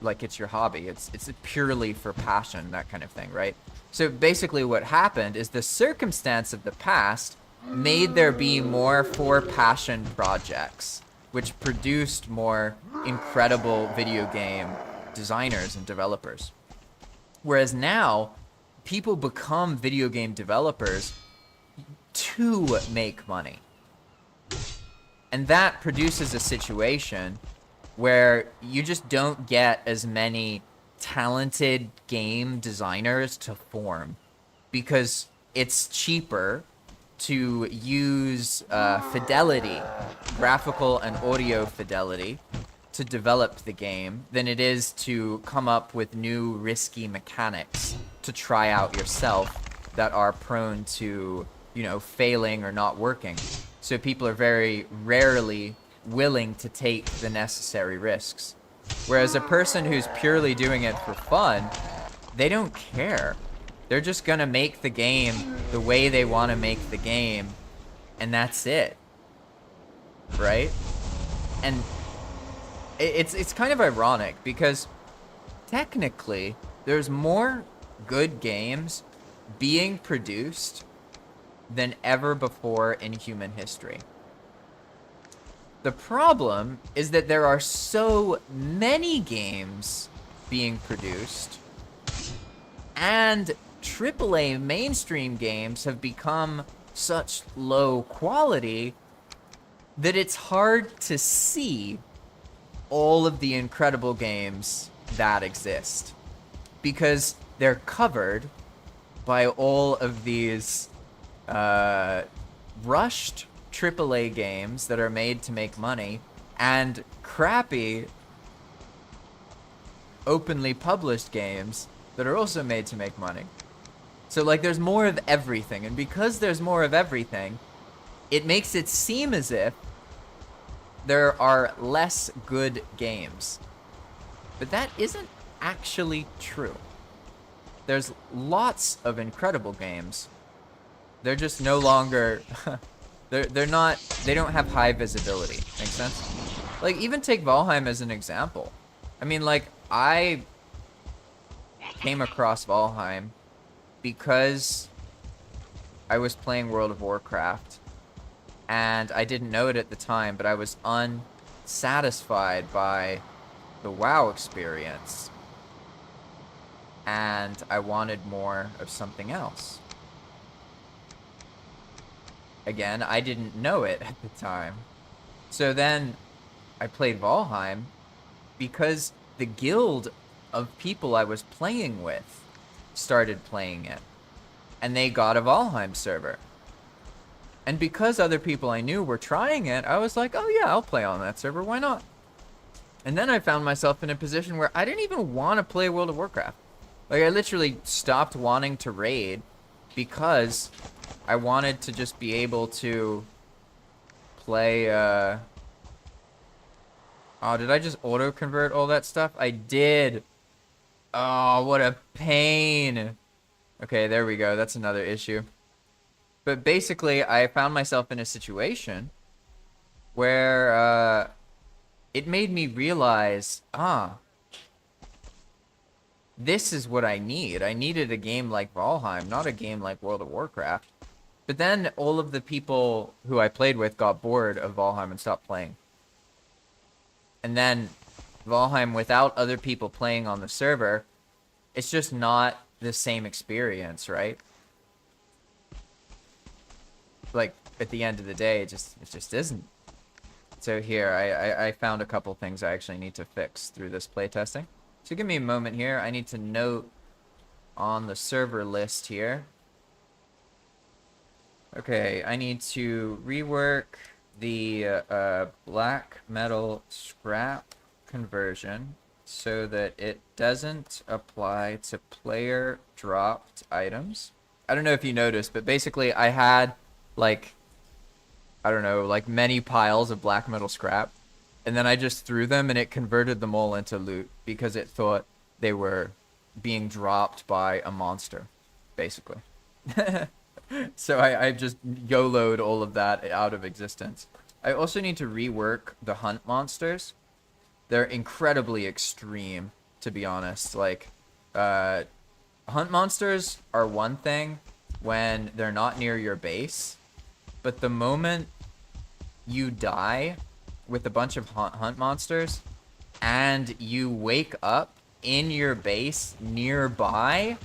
Speaker 1: like it's your hobby. It's purely for passion, that kind of thing, right? So basically what happened is the circumstance of the past made there be more for passion projects, which produced more incredible video game designers and developers. Whereas now, people become video game developers to make money. And that produces a situation where you just don't get as many talented game designers to form, because it's cheaper to use fidelity, graphical and audio fidelity, to develop the game than it is to come up with new risky mechanics to try out yourself that are prone to, you know, failing or not working. So people are very rarely willing to take the necessary risks. Whereas a person who's purely doing it for fun, they don't care. They're just gonna make the game the way they want to make the game, and that's it. Right? And it's kind of ironic because technically there's more good games being produced than ever before in human history. The problem is that there are so many games being produced, and AAA mainstream games have become such low quality that it's hard to see all of the incredible games that exist because they're covered by all of these rushed AAA games that are made to make money and crappy openly published games that are also made to make money. So like there's more of everything, and because there's more of everything, it makes it seem as if there are less good games. But that isn't actually true. There's lots of incredible games. They're just no longer they're not, they don't have high visibility. Make sense? Like even take Valheim as an example. I mean, like I came across Valheim because I was playing World of Warcraft, and I didn't know it at the time, but I was unsatisfied by the WoW experience, and I wanted more of something else. Again, I didn't know it at the time. So then I played Valheim because the guild of people I was playing with started playing it, and they got a Valheim server. And because other people I knew were trying it, I was like, oh yeah, I'll play on that server, why not? And then I found myself in a position where I didn't even want to play World of Warcraft. Like I literally stopped wanting to raid because I wanted to just be able to play, oh, did I just auto-convert all that stuff? I did. Oh, what a pain. Okay, there we go. That's another issue. But basically, I found myself in a situation where it made me realize, this is what I need. I needed a game like Valheim, not a game like World of Warcraft. But then all of the people who I played with got bored of Valheim and stopped playing. And then Valheim without other people playing on the server, it's just not the same experience, right? Like at the end of the day, it just isn't. So here, I found a couple things I actually need to fix through this playtesting. So give me a moment here. I need to note on the server list here. Okay, I need to rework the black metal scrap conversion so that it doesn't apply to player dropped items. I don't know if you noticed, but basically I had like, I don't know, like many piles of black metal scrap, and then I just threw them and it converted them all into loot because it thought they were being dropped by a monster, basically. So I just YOLO'd all of that out of existence. I also need to rework the hunt monsters. They're incredibly extreme, to be honest. Like, hunt monsters are one thing when they're not near your base, but the moment you die with a bunch of hunt monsters and you wake up in your base nearby,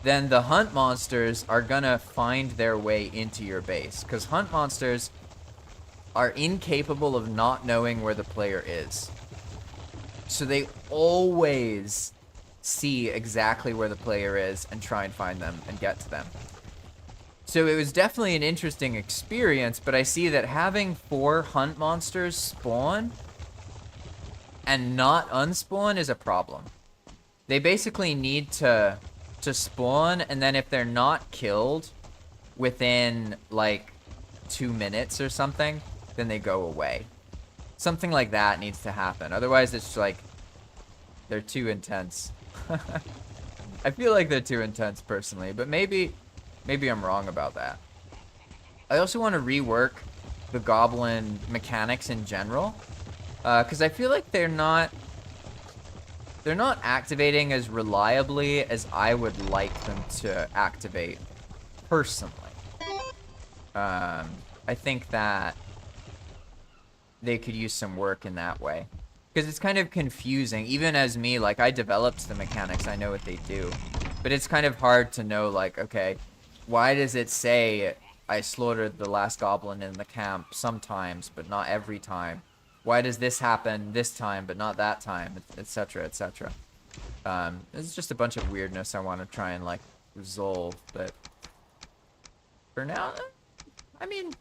Speaker 1: then the hunt monsters are gonna find their way into your base, because hunt monsters are incapable of not knowing where the player is. So they always see exactly where the player is and try and find them and get to them. So it was definitely an interesting experience, but I see that having 4 hunt monsters spawn and not unspawn is a problem. They basically need to spawn, and then if they're not killed within like 2 minutes or something, then they go away. Something like that needs to happen. Otherwise, it's like they're too intense. I feel like they're too intense personally, but maybe I'm wrong about that. I also want to rework the goblin mechanics in general, because I feel like they're not activating as reliably as I would like them to activate personally. I think that they could use some work in that way, because it's kind of confusing. Even as me, like, I developed the mechanics, I know what they do, but it's kind of hard to know, like, okay, why does it say I slaughtered the last goblin in the camp sometimes, but not every time? Why does this happen this time, but not that time, etc., etc. It's just a bunch of weirdness I want to try and, like, resolve, but for now, I mean,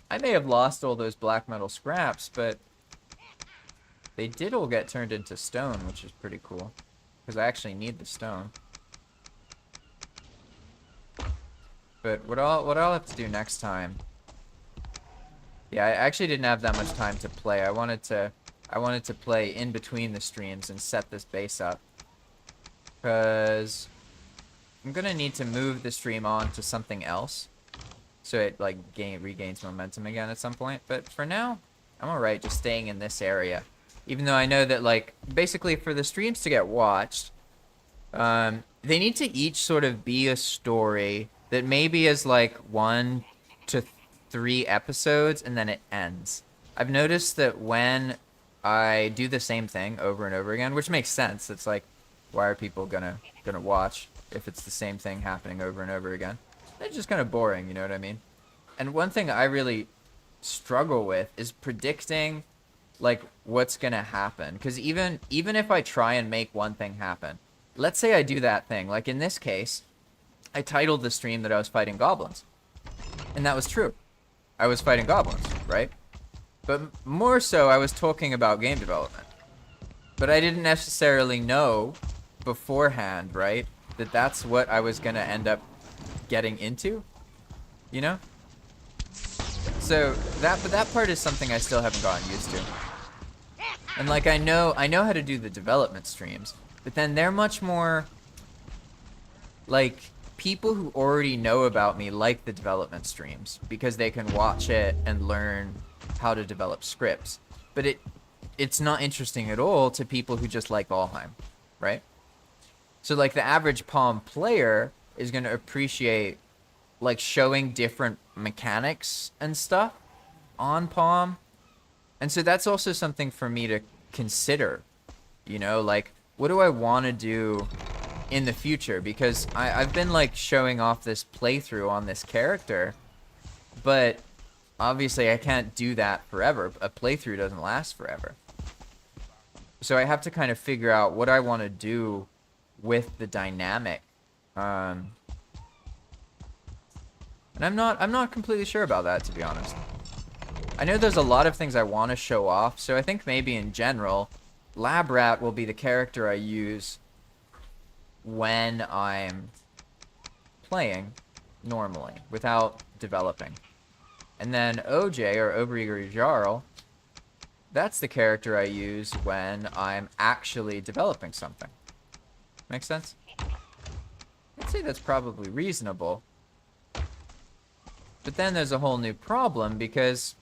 Speaker 1: I may have lost all those black metal scraps, but they did all get turned into stone, which is pretty cool, because I actually need the stone. But what I'll have to do next time. Yeah, I actually didn't have that much time to play. I wanted to play in between the streams and set this base up, because I'm gonna need to move the stream on to something else, so it like regains momentum again at some point. But for now, I'm alright just staying in this area, even though I know that, like, basically for the streams to get watched, they need to each sort of be a story that maybe is like 1 to 3 episodes and then it ends. I've noticed that when I do the same thing over and over again, which makes sense. It's like, why are people gonna watch if it's the same thing happening over and over again? It's just kind of boring, you know what I mean? And one thing I really struggle with is predicting, like, what's gonna happen. Because even if I try and make one thing happen, let's say I do that thing. Like in this case, I titled the stream that I was fighting goblins. And that was true. I was fighting goblins, right? But more so, I was talking about game development. But I didn't necessarily know beforehand, right, that that's what I was going to end up getting into, you know? So that part is something I still haven't gotten used to. And like, I know how to do the development streams, but then they're much more like, people who already know about me like the development streams because they can watch it and learn how to develop scripts. But it's not interesting at all to people who just like Valheim, right? So like the average Palm player is going to appreciate like showing different mechanics and stuff on Palm. And so that's also something for me to consider, you know, like, what do I want to do in the future? Because I've been like showing off this playthrough on this character, but obviously I can't do that forever. A playthrough doesn't last forever. So I have to kind of figure out what I want to do with the dynamic. And I'm not completely sure about that, to be honest. I know there's a lot of things I want to show off, so I think maybe in general, Lab Rat will be the character I use when I'm playing normally, without developing. And then OJ, or Obriger Jarl, that's the character I use when I'm actually developing something. Make sense? I'd say that's probably reasonable. But then there's a whole new problem, because...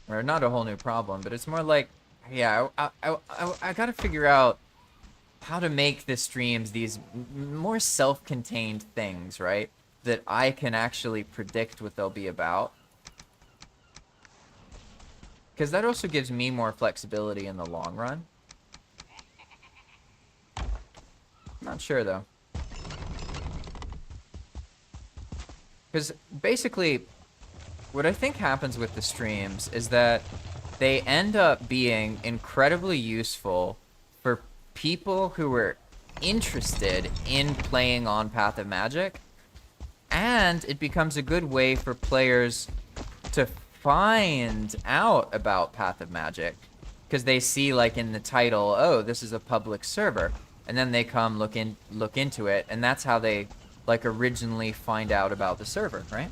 Speaker 1: or not a whole new problem, but it's more like, yeah, I gotta figure out how to make the streams these more self-contained things, right? That I can actually predict what they'll be about. Because that also gives me more flexibility in the long run. I'm not sure, though. Because basically, what I think happens with the streams is that they end up being incredibly useful for people who are interested in playing on Path of Magic, and it becomes a good way for players to find out about Path of Magic, because they see, like, in the title, oh, this is a public server, and then they come look into it, and that's how they, like, originally find out about the server, right?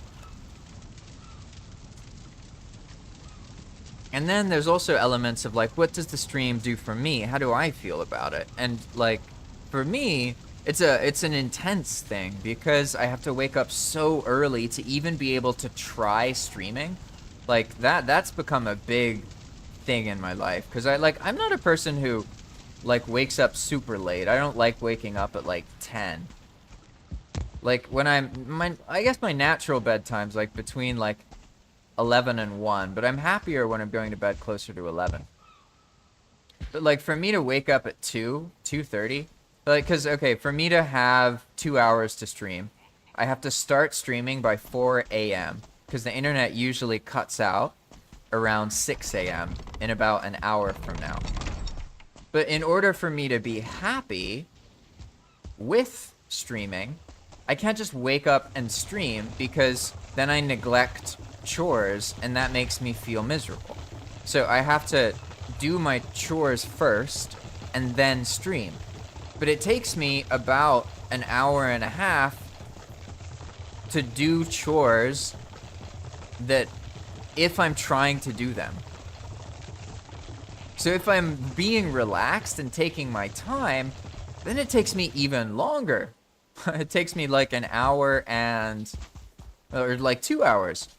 Speaker 1: And then there's also elements of, like, what does the stream do for me? How do I feel about it? And, like, for me, it's an intense thing, because I have to wake up so early to even be able to try streaming. Like, that's become a big thing in my life, because I'm not a person who, like, wakes up super late. I don't like waking up at, like, 10. Like, when I guess my natural bedtime's, like, between, like, 11 and 1, but I'm happier when I'm going to bed closer to 11. But, like, for me to wake up at 2:30, like, because, okay, for me to have 2 hours to stream, I have to start streaming by 4 a.m., because the internet usually cuts out around 6 a.m. in about an hour from now. But in order for me to be happy with streaming, I can't just wake up and stream, because then I neglect chores, and that makes me feel miserable. So I have to do my chores first and then stream. But it takes me about an hour and a half to do chores that, if I'm trying to do them. So if I'm being relaxed and taking my time, then it takes me even longer. It takes me like an hour or like 2 hours.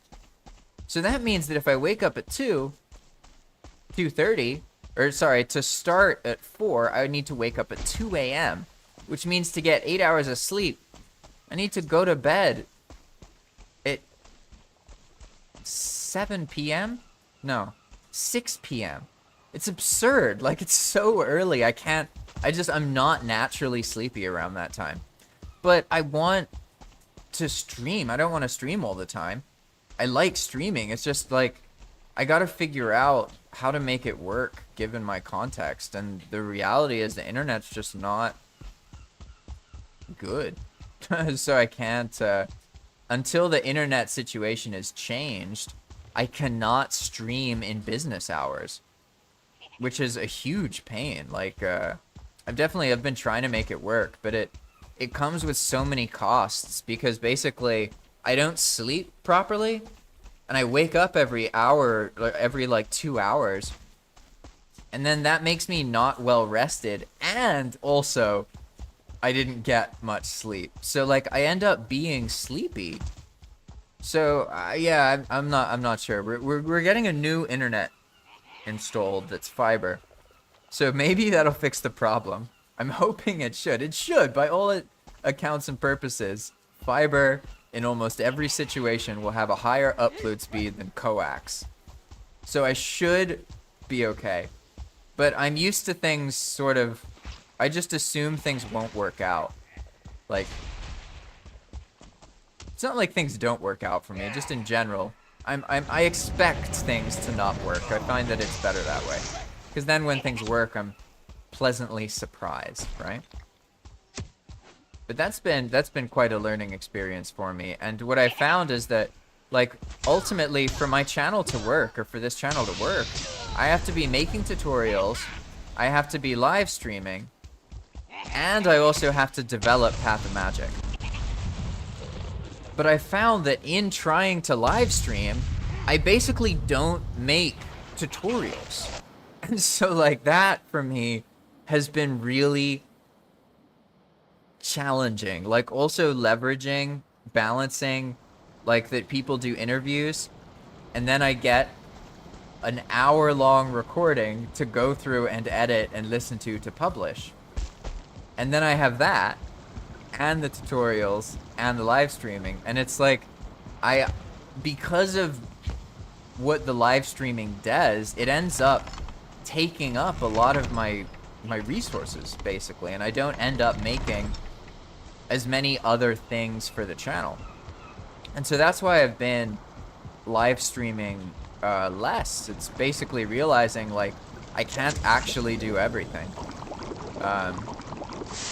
Speaker 1: So that means that if I wake up at 2:30, or sorry, to start at 4, I need to wake up at 2 a.m., which means to get 8 hours of sleep, I need to go to bed at 7 p.m.? No, 6 p.m. It's absurd. Like, it's so early. I'm not naturally sleepy around that time. But I want to stream. I don't want to stream all the time. I like streaming. It's just, like, I gotta figure out how to make it work given my context. And the reality is the internet's just not good. So I can't, until the internet situation is changed, I cannot stream in business hours, which is a huge pain. Like, I've been trying to make it work, but it comes with so many costs, because basically I don't sleep properly, and I wake up every hour, every like 2 hours, and then that makes me not well rested, and also I didn't get much sleep. So, like, I end up being sleepy. So yeah, I'm not sure. We're getting a new internet installed that's fiber, so maybe that'll fix the problem. I'm hoping it should. It should, by all accounts and purposes. Fiber in almost every situation will have a higher upload speed than coax, so I should be okay. But I'm used to things sort of, I just assume things won't work out. Like, it's not like things don't work out for me, just in general. I expect things to not work. I find that it's better that way, because then when things work, I'm pleasantly surprised, right? But that's been quite a learning experience for me. And what I found is that, like, ultimately for my channel to work, or for this channel to work, I have to be making tutorials, I have to be live streaming, and I also have to develop Path of Magic. But I found that in trying to live stream, I basically don't make tutorials. And so, like, that for me has been really challenging. Like, also leveraging, balancing, like, that people do interviews, and then I get an hour-long recording to go through and edit and listen to publish. And then I have that, and the tutorials, and the live streaming, and it's like, because of what the live streaming does, it ends up taking up a lot of my resources, basically, and I don't end up making as many other things for the channel. And so that's why I've been live streaming less. It's basically realizing, like, I can't actually do everything.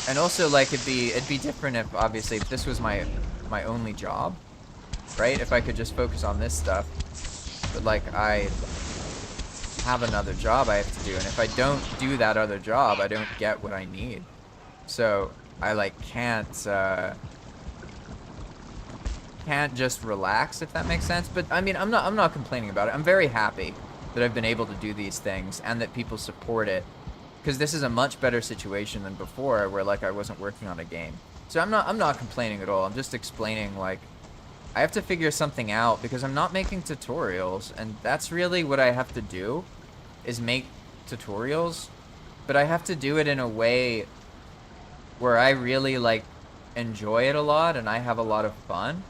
Speaker 1: And also, like, it'd be different if, obviously, if this was my only job, right? If I could just focus on this stuff. But, like, I have another job I have to do, and if I don't do that other job, I don't get what I need. So I, like, can't just relax, if that makes sense. But I mean, I'm not complaining about it. I'm very happy that I've been able to do these things and that people support it, because this is a much better situation than before, where, like, I wasn't working on a game. So I'm not complaining at all. I'm just explaining, like, I have to figure something out because I'm not making tutorials, and that's really what I have to do, is make tutorials. But I have to do it in a way where I really, like, enjoy it a lot and I have a lot of fun,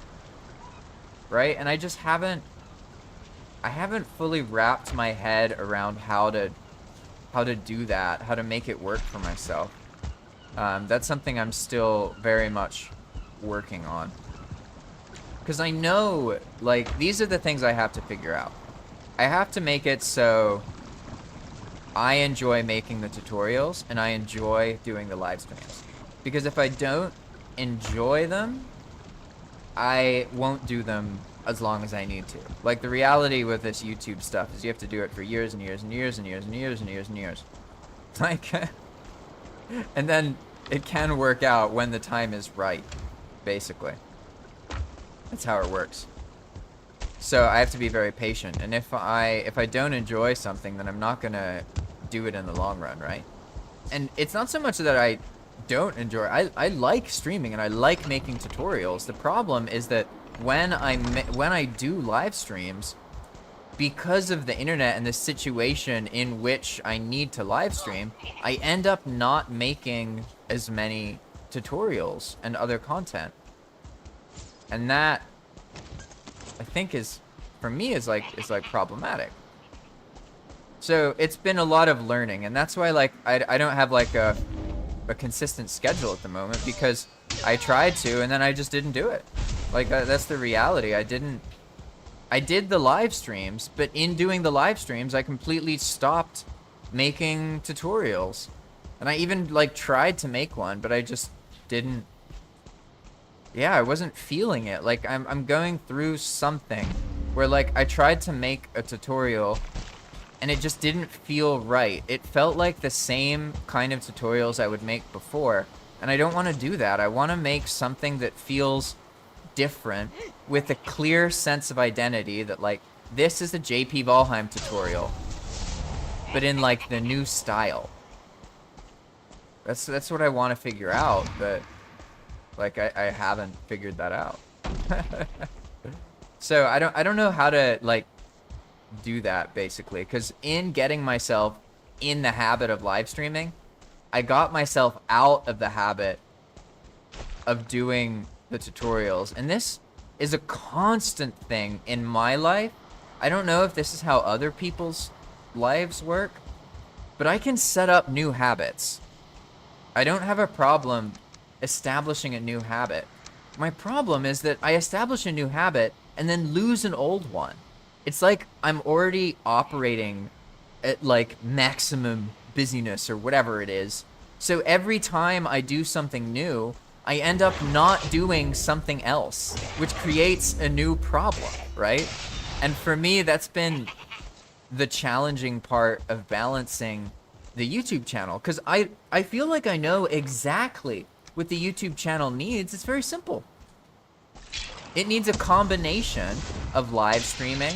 Speaker 1: right? And I just haven't fully wrapped my head around how to do that, how to make it work for myself. That's something I'm still very much working on. Because I know, like, these are the things I have to figure out. I have to make it so I enjoy making the tutorials and I enjoy doing the live streams. Because if I don't enjoy them, I won't do them as long as I need to. Like, the reality with this YouTube stuff is you have to do it for years and years and years and years and years and years and years. Like, and then it can work out when the time is right, basically. That's how it works. So I have to be very patient, and if I don't enjoy something, then I'm not gonna do it in the long run, right? And it's not so much that I don't enjoy. I like streaming and I like making tutorials. The problem is that when I do live streams, because of the internet and the situation in which I need to live stream, I end up not making as many tutorials and other content. And that, I think, is, for me, is like problematic. So it's been a lot of learning, and that's why, like, I don't have, like, a consistent schedule at the moment, because I tried to and then I just didn't do it. Like, that's the reality. I did the live streams, but in doing the live streams, I completely stopped making tutorials. And I even, like, tried to make one, but I just didn't. Yeah, I wasn't feeling it. Like, I'm going through something where, like, I tried to make a tutorial and it just didn't feel right. It felt like the same kind of tutorials I would make before, and I don't want to do that. I want to make something that feels different, with a clear sense of identity that, like, this is a JP Valheim tutorial, but in, like, the new style. That's what I want to figure out, but, like, I haven't figured that out. So I don't know how to, like, do that, basically, because in getting myself in the habit of live streaming, I got myself out of the habit of doing the tutorials, and this is a constant thing in my life. I don't know if this is how other people's lives work, but I can set up new habits. I don't have a problem establishing a new habit. My problem is that I establish a new habit and then lose an old one. It's like I'm already operating at, like, maximum busyness or whatever it is. So every time I do something new, I end up not doing something else, which creates a new problem, right? And for me, that's been the challenging part of balancing the YouTube channel, because I feel like I know exactly what the YouTube channel needs. It's very simple. It needs a combination of live streaming,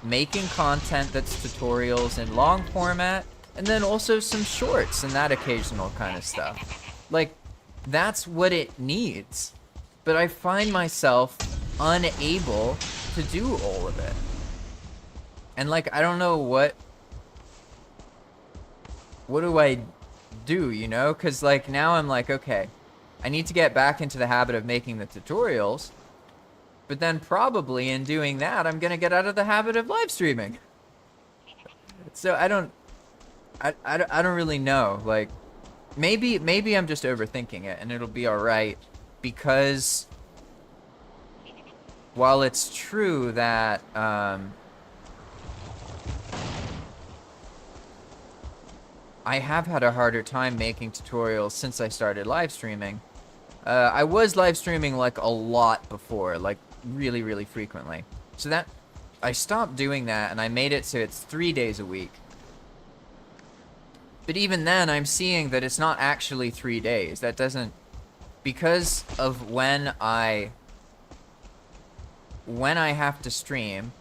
Speaker 1: making content that's tutorials in long format, and then also some shorts and that occasional kind of stuff. Like, that's what it needs. But I find myself unable to do all of it. And, like, I don't know what do I do, you know? Because, like, now I'm like, okay, I need to get back into the habit of making the tutorials, but then probably in doing that, I'm gonna get out of the habit of live streaming. So I don't really know. Like, maybe I'm just overthinking it and it'll be all right, because while it's true that I have had a harder time making tutorials since I started live streaming. I was live streaming like a lot before, like really, really frequently. So that I stopped doing that and I made it so it's 3 days a week. But even then, I'm seeing that it's not actually 3 days. That doesn't, because of when I have to stream,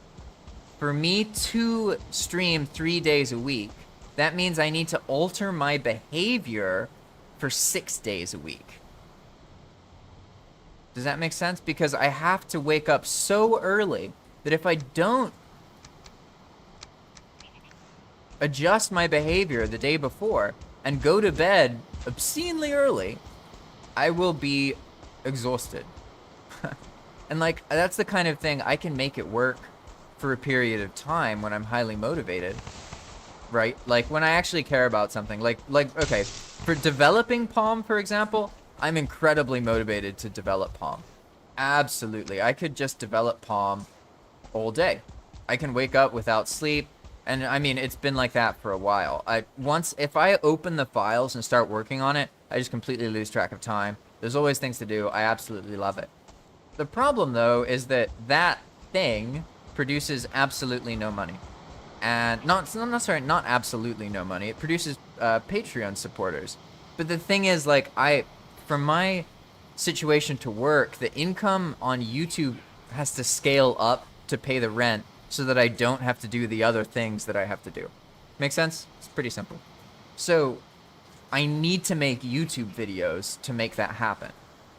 Speaker 1: for me to stream 3 days a week, that means I need to alter my behavior for 6 days a week. Does that make sense? Because I have to wake up so early that if I don't adjust my behavior the day before and go to bed obscenely early, I will be exhausted. And like, that's the kind of thing I can make it work for a period of time when I'm highly motivated, right? Like when I actually care about something, like okay, for developing Palm, for example, I'm incredibly motivated to develop Palm. Absolutely. I could just develop Palm all day. I can wake up without sleep. And I mean, it's been like that for a while. If I open the files and start working on it, I just completely lose track of time. There's always things to do. I absolutely love it. The problem, though, is that that thing produces absolutely no money. And not absolutely no money. It produces Patreon supporters. But the thing is, like, for my situation to work, the income on YouTube has to scale up to pay the rent so that I don't have to do the other things that I have to do. Make sense? It's pretty simple. So I need to make YouTube videos to make that happen.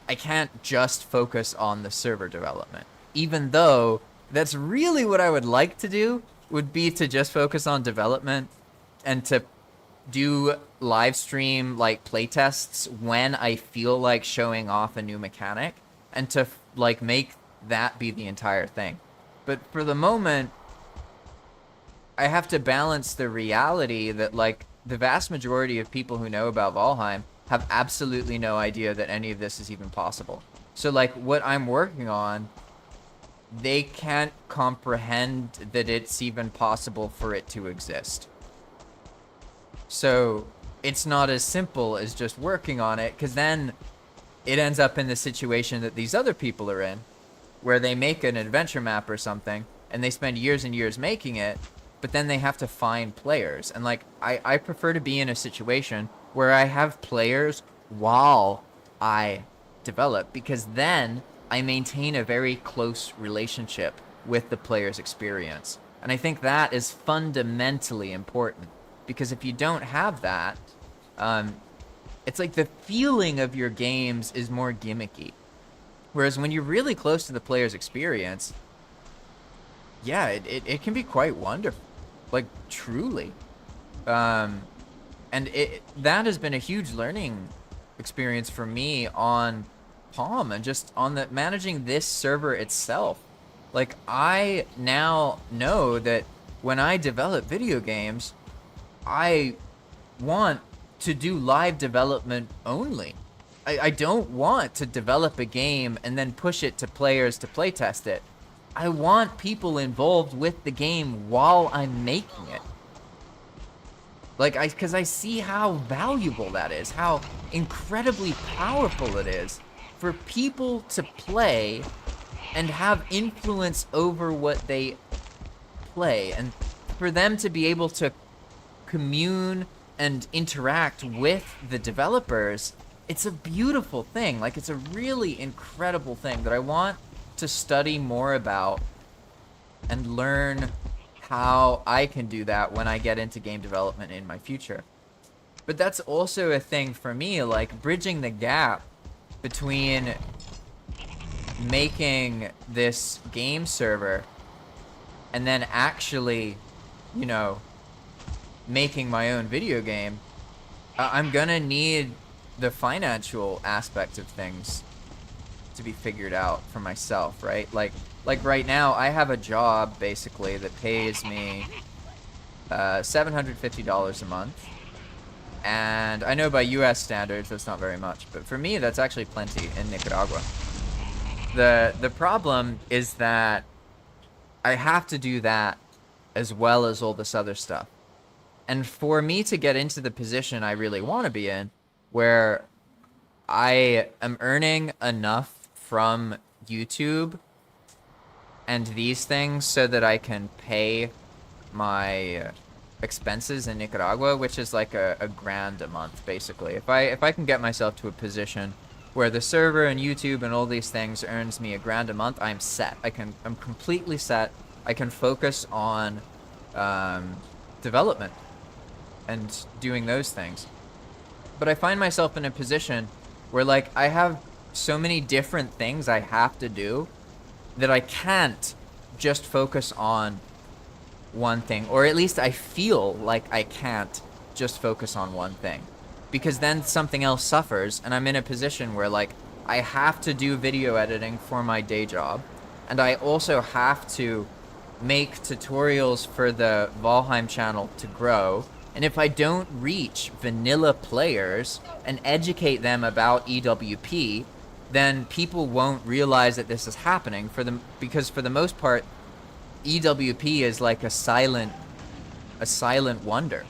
Speaker 1: I can't just focus on the server development. Even though that's really what I would like to do, would be to just focus on development and to do live stream like playtests when I feel like showing off a new mechanic, and to like make that be the entire thing. But for the moment, I have to balance the reality that like the vast majority of people who know about Valheim have absolutely no idea that any of this is even possible. So like what I'm working on, they can't comprehend that it's even possible for it to exist. So it's not as simple as just working on it, because then it ends up in the situation that these other people are in, where they make an adventure map or something, and they spend years and years making it, but then they have to find players. And like, I prefer to be in a situation where I have players while I develop, because then I maintain a very close relationship with the player's experience. And I think that is fundamentally important, because if you don't have that, it's like the feeling of your games is more gimmicky. Whereas when you're really close to the player's experience, yeah, it can be quite wonderful. Like, truly. And that has been a huge learning experience for me on Palm, and just on the managing this server itself. Like, I now know that when I develop video games, I want to do live development only. I don't want to develop a game and then push it to players to playtest it. I want people involved with the game while I'm making it. Like, because I see how valuable that is, how incredibly powerful it is for people to play and have influence over what they play, and for them to be able to commune and interact with the developers. It's a beautiful thing. Like, it's a really incredible thing that I want to study more about and learn how I can do that when I get into game development in my future. But that's also a thing for me, like bridging the gap between making this game server and then actually, you know, making my own video game. I'm gonna need the financial aspect of things to be figured out for myself, right? Like right now, I have a job basically that pays me $750 a month, and I know by U.S. standards that's not very much, but for me that's actually plenty in Nicaragua. The problem is that I have to do that as well as all this other stuff. And for me to get into the position I really want to be in, where I am earning enough from YouTube and these things so that I can pay my expenses in Nicaragua, which is like a grand a month, basically. If I can get myself to a position where the server and YouTube and all these things earns me a grand a month, I'm set. I'm completely set. I can focus on development and doing those things. But I find myself in a position where, like, I have so many different things I have to do that I can't just focus on one thing, or at least I feel like I can't just focus on one thing, because then something else suffers, and I'm in a position where, like, I have to do video editing for my day job, and I also have to make tutorials for the Valheim channel to grow. And if I don't reach vanilla players and educate them about EWP, then people won't realize that this is happening because for the most part, EWP is like a silent wonder.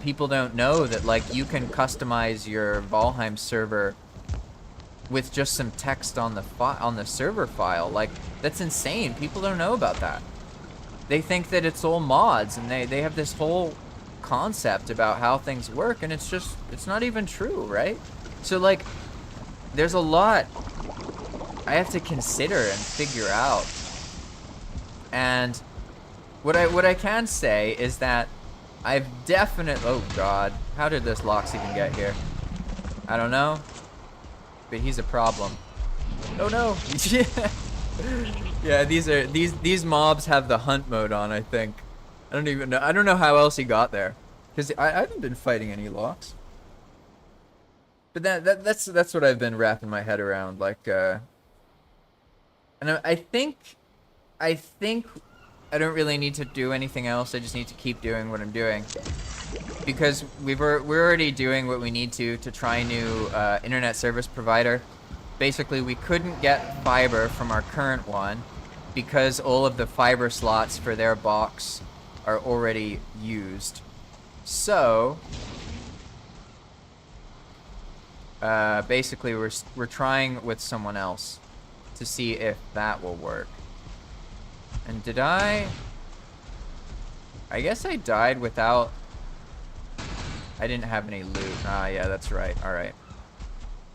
Speaker 1: People don't know that, like, you can customize your Valheim server with just some text on the server file. Like, that's insane. People don't know about that. They think that it's all mods, and they have this whole concept about how things work, and it's not even true, right? So, like, there's a lot I have to consider and figure out. And what I can say is that I've definitely... Oh god, how did this Lox even get here? I don't know, but he's a problem. Oh no. Yeah, these mobs have the hunt mode on, I think. I don't even know. I don't know how else he got there, because I haven't been fighting any Lox. But that's what I've been wrapping my head around, like, and I think I don't really need to do anything else. I just need to keep doing what I'm doing, because we're already doing what we need to try a new internet service provider. Basically, we couldn't get fiber from our current one because all of the fiber slots for their box are already used. So basically we're trying with someone else to see if that will work. And did I guess I died without... I didn't have any loot. Ah, yeah, that's right. All right.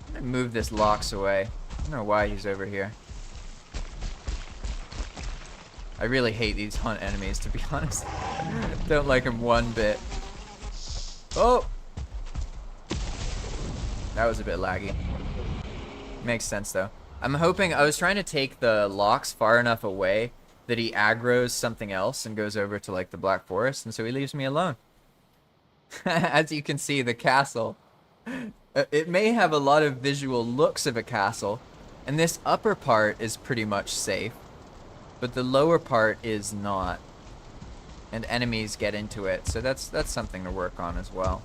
Speaker 1: I'm gonna move this Lox away. I don't know why he's over here. I really hate these hunt enemies, to be honest. Don't like them one bit. Oh! That was a bit laggy. Makes sense, though. I'm hoping... I was trying to take the Lox far enough away that he aggroes something else and goes over to, like, the Black Forest, and so he leaves me alone. As you can see, the castle... It may have a lot of visual looks of a castle, and this upper part is pretty much safe, but the lower part is not, and enemies get into it, so that's something to work on as well.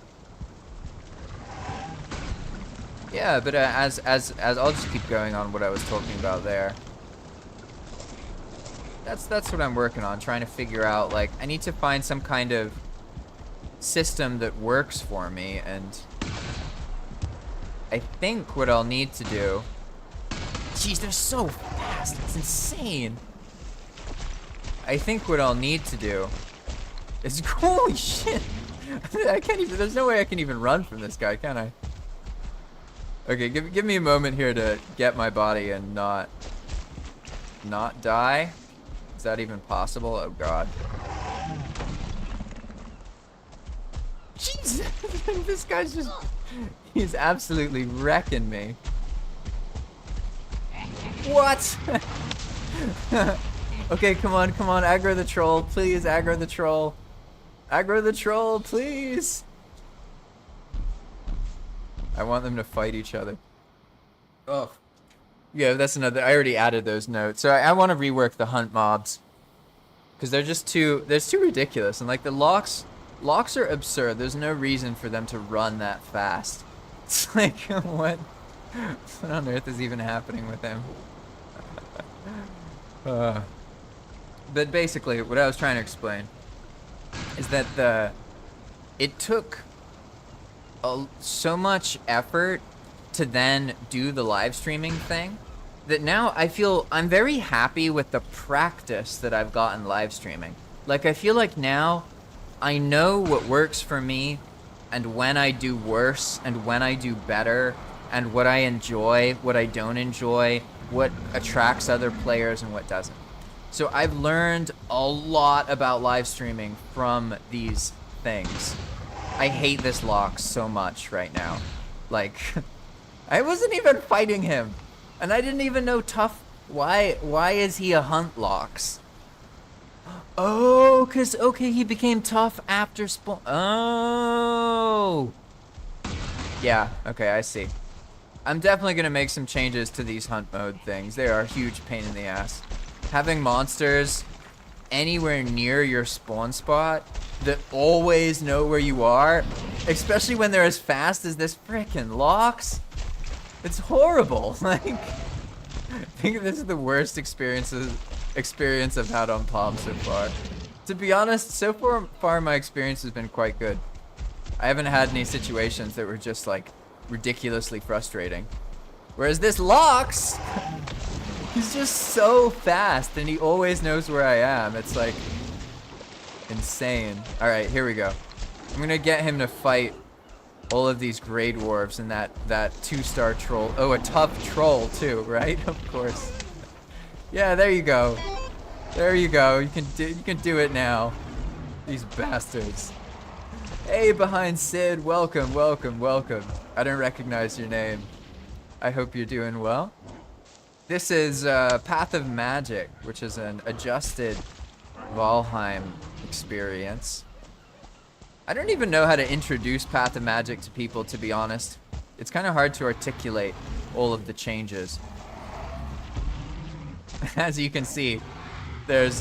Speaker 1: Yeah, but as I'll just keep going on what I was talking about there. That's what I'm working on, trying to figure out, like, I need to find some kind of system that works for me, and I think what I'll need to do... Jeez, they're so fast. It's insane. I think what I'll need to do is... Holy shit! I can't even... There's no way I can even run from this guy, can I? Okay, give me a moment here to get my body and not die. Is that even possible? Oh god. Jeez! This guy's just... He's absolutely wrecking me. What? Okay, come on, aggro the troll, please, aggro the troll. Aggro the troll, please. I want them to fight each other. Oh. Yeah, that's another, I already added those notes. So I want to rework the hunt mobs, because they're just too ridiculous. And like the Lox are absurd. There's no reason for them to run that fast. It's like, what on earth is even happening with him? But basically, what I was trying to explain is that it took so much effort to then do the live streaming thing that now I feel I'm very happy with the practice that I've gotten live streaming. Like, I feel like now I know what works for me and when I do worse and when I do better and what I enjoy, what I don't enjoy, what attracts other players and what doesn't. So I've learned a lot about live streaming from these things. I hate this lock so much right now. Like, I wasn't even fighting him. And I didn't even know tough. Why is he a hunt Lox? Oh, cause okay, he became tough after spawn. Oh. Yeah, okay, I see. I'm definitely gonna make some changes to these hunt mode things. They are a huge pain in the ass. Having monsters anywhere near your spawn spot that always know where you are, especially when they're as fast as this frickin' Lox. It's horrible. Like, I think this is the worst experience I've had on Palm so far. To be honest, so far my experience has been quite good. I haven't had any situations that were just like ridiculously frustrating. Whereas this Lox, he's just so fast and he always knows where I am. It's like insane. All right, here we go. I'm gonna get him to fight all of these Grey Dwarves and that 2-star troll. Oh, a tough troll too, right? Of course. Yeah, there you go. There you go. You can do it now. These bastards. Hey, behind Sid. Welcome, welcome, welcome. I don't recognize your name. I hope you're doing well. This is Path of Magic, which is an adjusted Valheim experience. I don't even know how to introduce Path of Magic to people, to be honest. It's kind of hard to articulate all of the changes. As you can see, there's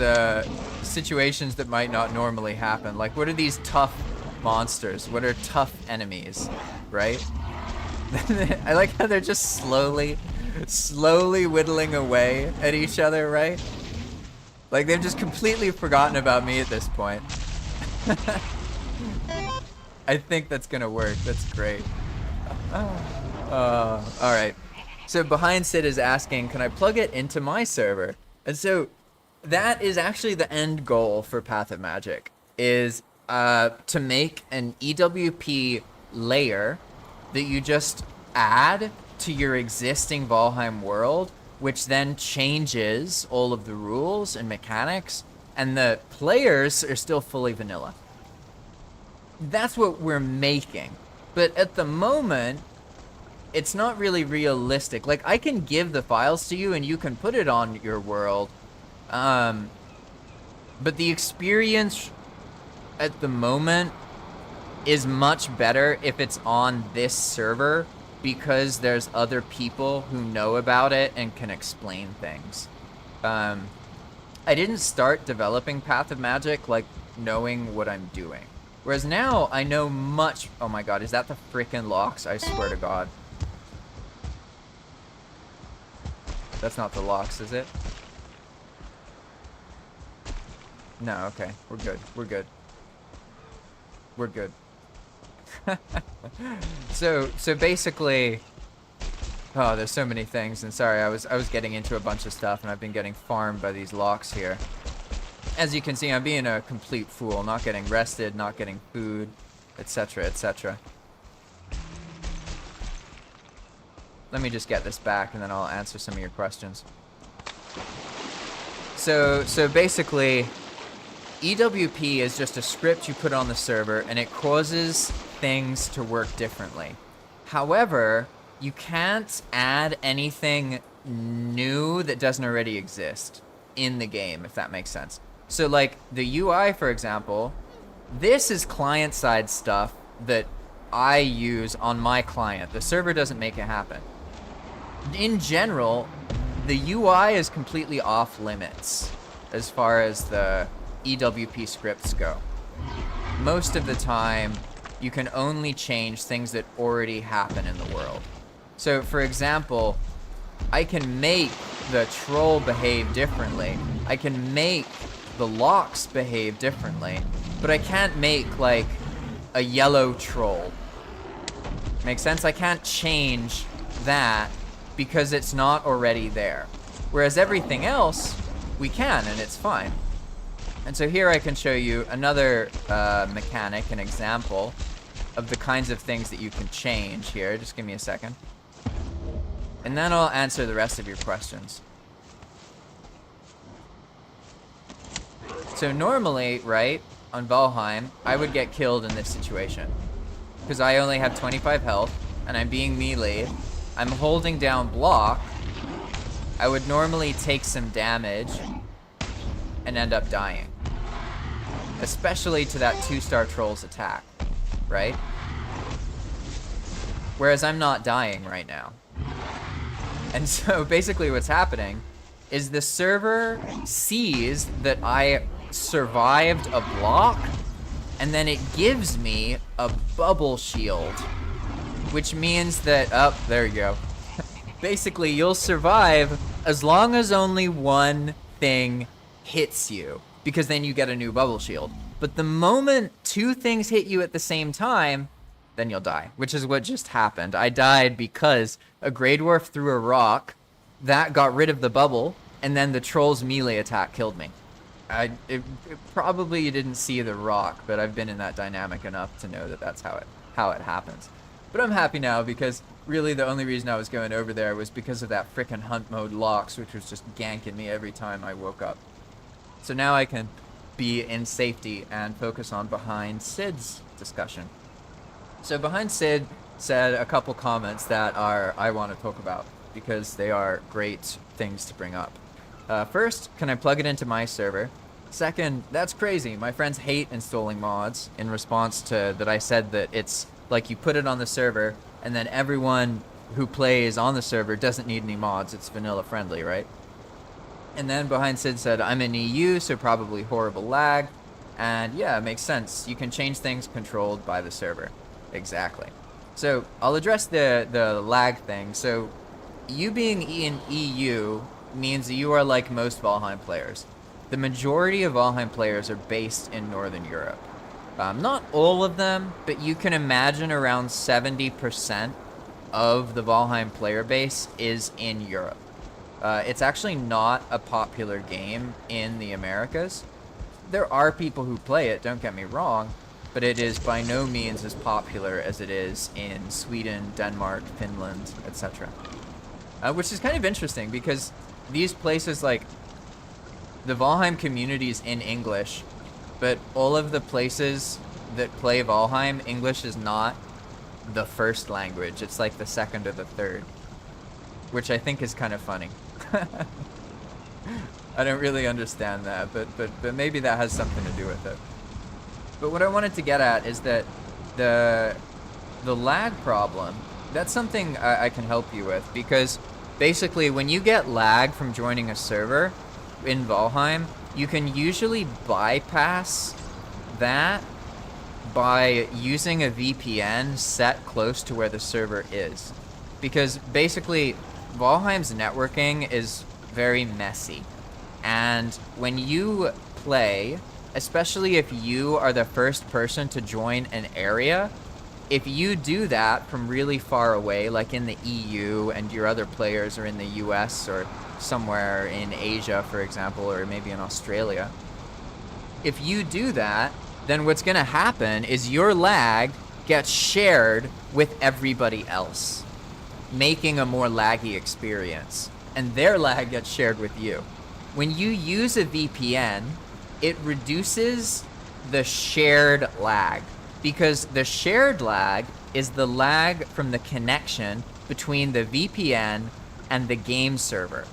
Speaker 1: situations that might not normally happen. Like, what are these tough monsters? What are tough enemies, right? I like how they're just slowly whittling away at each other, right? Like, they've just completely forgotten about me at this point. I think that's gonna work. That's great. All right. So behind Sid is asking, can I plug it into my server? And so that is actually the end goal for Path of Magic, is to make an EWP layer that you just add to your existing Valheim world, which then changes all of the rules and mechanics, and the players are still fully vanilla. That's what we're making. But at the moment, it's not really realistic. Like, I can give the files to you and you can put it on your world. But the experience at the moment is much better if it's on this server because there's other people who know about it and can explain things. I didn't start developing Path of Magic like knowing what I'm doing. Whereas now I know much. Oh my god, is that the frickin' Lox? I swear to god. That's not the Lox, is it? No, okay. We're good. We're good. We're good. So basically, oh, there's so many things, and sorry, I was getting into a bunch of stuff, and I've been getting farmed by these Lox here. As you can see, I'm being a complete fool, not getting rested, not getting food, etc., etc. Let me just get this back, and then I'll answer some of your questions. So basically, EWP is just a script you put on the server, and it causes things to work differently. However, you can't add anything new that doesn't already exist in the game, if that makes sense. So like the UI, for example, this is client-side stuff that I use on my client. The server doesn't make it happen. In general, the UI is completely off limits as far as the EWP scripts go. Most of the time, you can only change things that already happen in the world. So for example, I can make the troll behave differently. I can make the Lox behave differently, but I can't make like a yellow troll. Make sense? I can't change that because it's not already there. Whereas everything else, we can, and it's fine. And so here I can show you another mechanic, an example of the kinds of things that you can change here. Just give me a second. And then I'll answer the rest of your questions. So normally, right, on Valheim, I would get killed in this situation. Because I only have 25 health, and I'm being meleeed. I'm holding down block. I would normally take some damage and end up dying. Especially to that 2-star troll's attack, right? Whereas I'm not dying right now. And so basically what's happening is the server sees that I survived a block, and then it gives me a bubble shield, which means that, oh, there you go. Basically, you'll survive as long as only one thing hits you, because then you get a new bubble shield. But the moment 2 things hit you at the same time, then you'll die, which is what just happened. I died because a Grey Dwarf threw a rock, that got rid of the bubble, and then the troll's melee attack killed me. Probably you didn't see the rock, but I've been in that dynamic enough to know that that's how it happens. But I'm happy now because really the only reason I was going over there was because of that frickin' hunt mode locks, which was just ganking me every time I woke up. So now I can be in safety and focus on Behind Sid's discussion. So Behind Sid said a couple comments that I want to talk about because they are great things to bring up. First, can I plug it into my server? Second, that's crazy. My friends hate installing mods in response to that I said that it's like you put it on the server and then everyone who plays on the server doesn't need any mods. It's vanilla friendly, right? And then Behind Sid said, I'm in EU, so probably horrible lag. And yeah, it makes sense. You can change things controlled by the server. Exactly. So I'll address the lag thing. So you being in EU means that you are like most Valheim players. The majority of Valheim players are based in Northern Europe. Not all of them, but you can imagine around 70% of the Valheim player base is in Europe. It's actually not a popular game in the Americas. There are people who play it, don't get me wrong, but it is by no means as popular as it is in Sweden, Denmark, Finland, etc. Which is kind of interesting because these places, like, the Valheim community is in English, but all of the places that play Valheim, English is not the first language. It's like the second or the third, which I think is kind of funny. I don't really understand that, but maybe that has something to do with it. But what I wanted to get at is that the lag problem, that's something I can help you with, because basically when you get lag from joining a server in Valheim, you can usually bypass that by using a VPN set close to where the server is. Because basically Valheim's networking is very messy. And when you play, especially if you are the first person to join an area, if you do that from really far away, like in the EU and your other players are in the US or somewhere in Asia, for example, or maybe in Australia, if you do that, then what's going to happen is your lag gets shared with everybody else, making a more laggy experience, and their lag gets shared with you. When you use a VPN, it reduces the shared lag, because the shared lag is the lag from the connection between the VPN and the game server.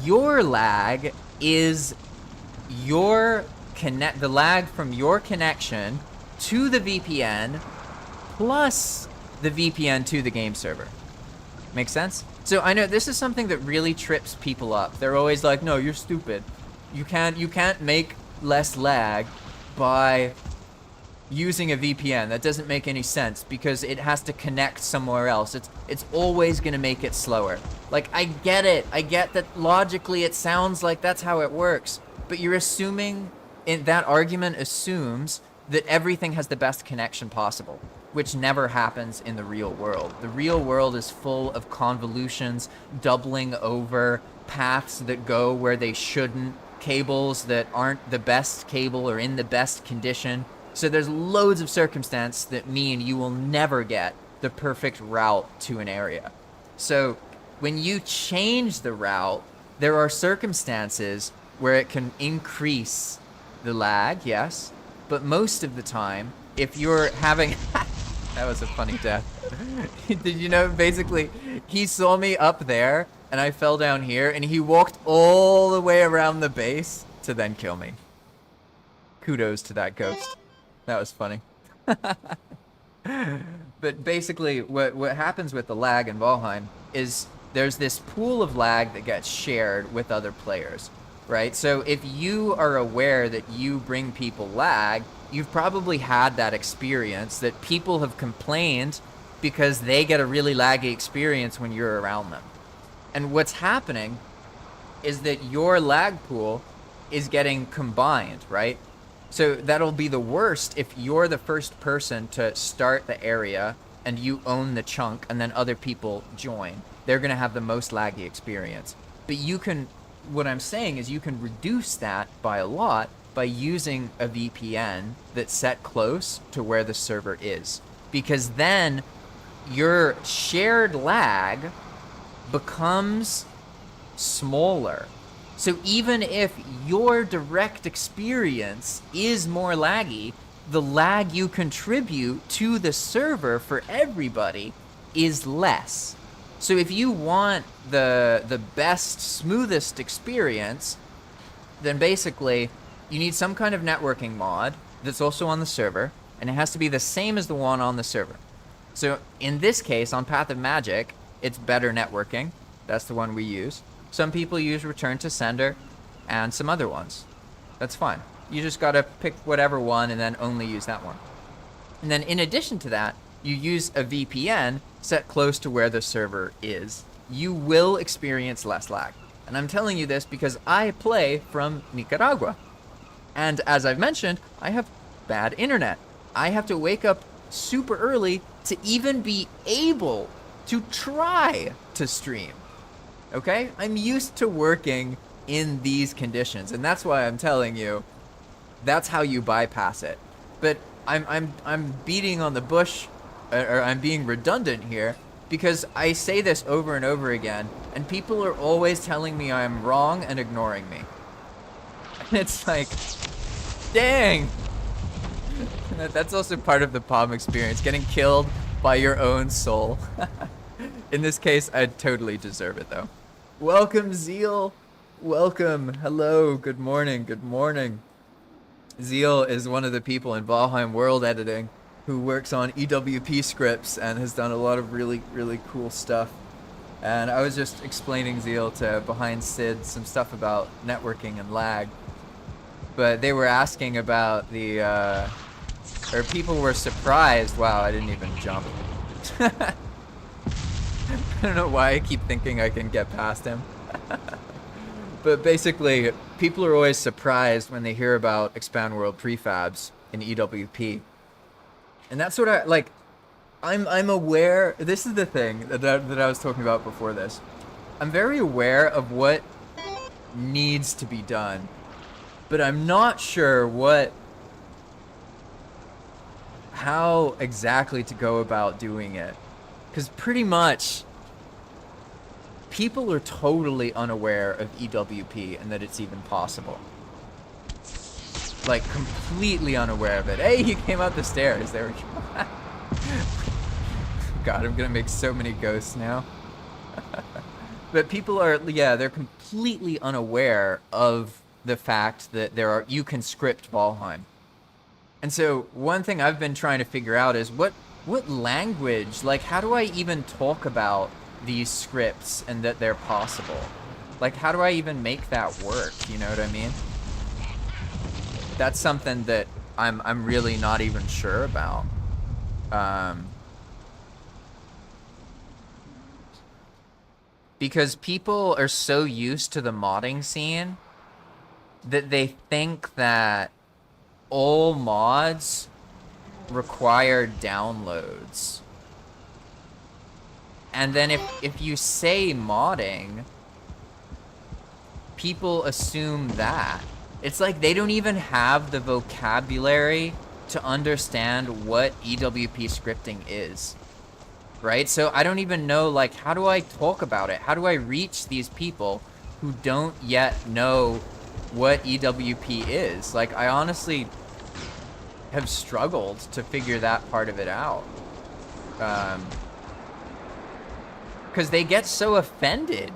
Speaker 1: Your lag is the lag from your connection to the VPN plus the VPN to the game server. Make sense? So I know this is something that really trips people up. They're always like, no, you're stupid. You can't make less lag by using a VPN. That doesn't make any sense because it has to connect somewhere else. It's always gonna make it slower. Like, I get it. I get that logically it sounds like that's how it works, but you're assuming, that argument assumes that everything has the best connection possible, which never happens in the real world. The real world is full of convolutions, doubling over, paths that go where they shouldn't, cables that aren't the best cable or in the best condition. So there's loads of circumstance that mean you will never get the perfect route to an area. So when you change the route, there are circumstances where it can increase the lag, yes, but most of the time, if you're having... That was a funny death. Did you know, basically, he saw me up there, and I fell down here, and he walked all the way around the base to then kill me. Kudos to that ghost. That was funny. But basically, what happens with the lag in Valheim is there's this pool of lag that gets shared with other players, right? So if you are aware that you bring people lag, you've probably had that experience that people have complained because they get a really laggy experience when you're around them. And what's happening is that your lag pool is getting combined, right? So that'll be the worst if you're the first person to start the area and you own the chunk and then other people join. They're going to have the most laggy experience. But you can, what I'm saying is you can reduce that by a lot by using a VPN that's set close to where the server is. Because then your shared lag becomes smaller. So even if your direct experience is more laggy, the lag you contribute to the server for everybody is less. So if you want the best, smoothest experience, then basically you need some kind of networking mod that's also on the server, and it has to be the same as the one on the server. So in this case, on Path of Magic, it's better networking. That's the one we use. Some people use Return to Sender and some other ones. That's fine. You just gotta pick whatever one and then only use that one. And then in addition to that, you use a VPN set close to where the server is. You will experience less lag. And I'm telling you this because I play from Nicaragua. And as I've mentioned, I have bad internet. I have to wake up super early to even be able to try to stream. Okay? I'm used to working in these conditions, and that's why I'm telling you that's how you bypass it. But I'm beating on the bush, or I'm being redundant here, because I say this over and over again, and people are always telling me I'm wrong and ignoring me. And it's like, dang! That's also part of the POM experience, getting killed by your own soul. In this case, I'd totally deserve it, though. Welcome, Zeal. Welcome. Hello. Good morning. Good morning. Zeal is one of the people in Valheim World Editing who works on EWP scripts and has done a lot of really, really cool stuff. And I was just explaining, Zeal, to Behind Sid some stuff about networking and lag. But they were asking about the, or people were surprised. Wow, I didn't even jump. I don't know why I keep thinking I can get past him. But basically, people are always surprised when they hear about Expand World prefabs in EWP. And that's what I, like, I'm aware, this is the thing that I was talking about before this. I'm very aware of what needs to be done, but I'm not sure how exactly to go about doing it. Because pretty much, people are totally unaware of EWP and that it's even possible. Like, completely unaware of it. Hey, he came up the stairs. There we go. God, I'm gonna make so many ghosts now. But people are, yeah, they're completely unaware of the fact that you can script Valheim. And so one thing I've been trying to figure out is what language, like, how do I even talk about these scripts and that they're possible? Like, how do I even make that work? You know what I mean? That's something that I'm really not even sure about. Because people are so used to the modding scene that they think that all mods require downloads. And then if you say modding, people assume that. It's like they don't even have the vocabulary to understand what EWP scripting is, right? So I don't even know, like, how do I talk about it? How do I reach these people who don't yet know what EWP is? Like, I honestly have struggled to figure that part of it out. Because they get so offended.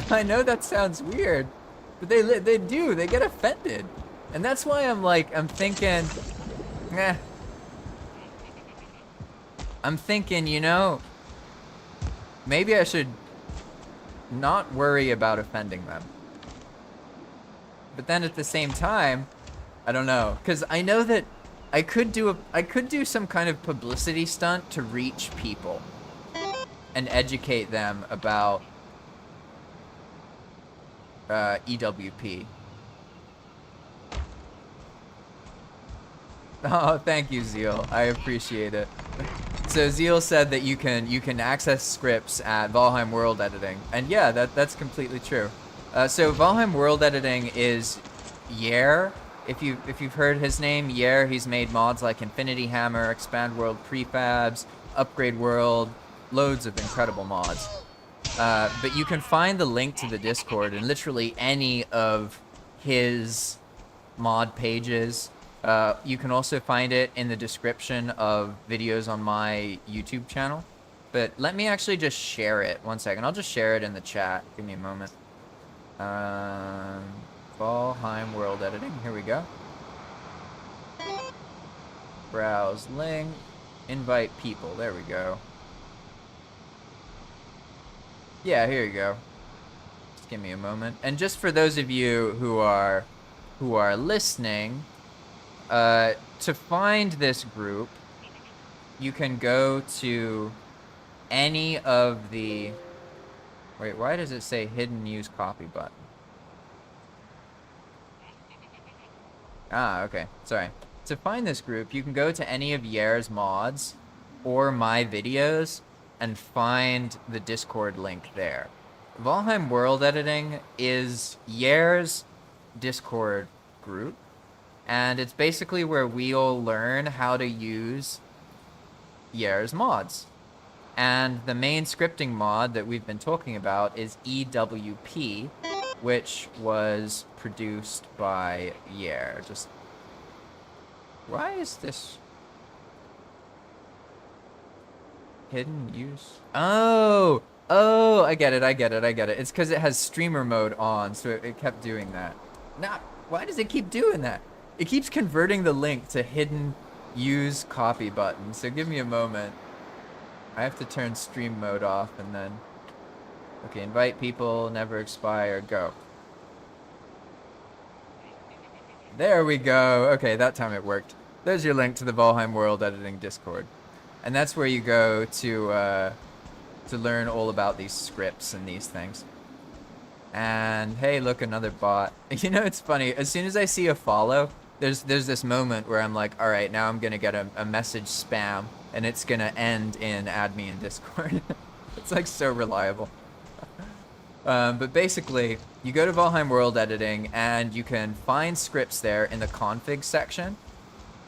Speaker 1: I know that sounds weird, but they do. They get offended. And that's why I'm thinking, I'm thinking, you know, maybe I should not worry about offending them. But then at the same time, I don't know, because I know that I could do some kind of publicity stunt to reach people and educate them about EWP. Oh, thank you, Zeal. I appreciate it. So Zeal said that you can access scripts at Valheim World Editing, and yeah, that's completely true. So Valheim World Editing is Yer. If you've heard his name, Yer, he's made mods like Infinity Hammer, Expand World Prefabs, Upgrade World, loads of incredible mods. But you can find the link to the Discord in literally any of his mod pages. You can also find it in the description of videos on my YouTube channel. But let me actually just share it. One second. I'll just share it in the chat. Give me a moment. Valheim World Editing. Here we go. Browse link. Invite people. There we go. Yeah, here you go. Just give me a moment. And just for those of you who are listening, to find this group, you can go to any of the... Wait, why does it say hidden use copy button? Ah, okay. Sorry. To find this group, you can go to any of Yer's mods or my videos and find the Discord link there. Valheim World Editing is Yer's Discord group, and it's basically where we all learn how to use Yer's mods. And the main scripting mod that we've been talking about is EWP, which was produced by Yer. Just... Why is this... Hidden use? Oh, I get it. It's because it has streamer mode on, so it kept doing that. Nah, why does it keep doing that? It keeps converting the link to hidden use copy button, so give me a moment. I have to turn stream mode off and then... Okay, invite people, never expire, go. There we go. Okay, that time it worked. There's your link to the Valheim World Editing Discord. And that's where you go to learn all about these scripts and these things. And hey, look, another bot. You know, it's funny. As soon as I see a follow, there's this moment where I'm like, all right, now I'm gonna get a message spam, and it's gonna end in add me in Discord. It's like so reliable. But basically, you go to Valheim World Editing, and you can find scripts there in the config section.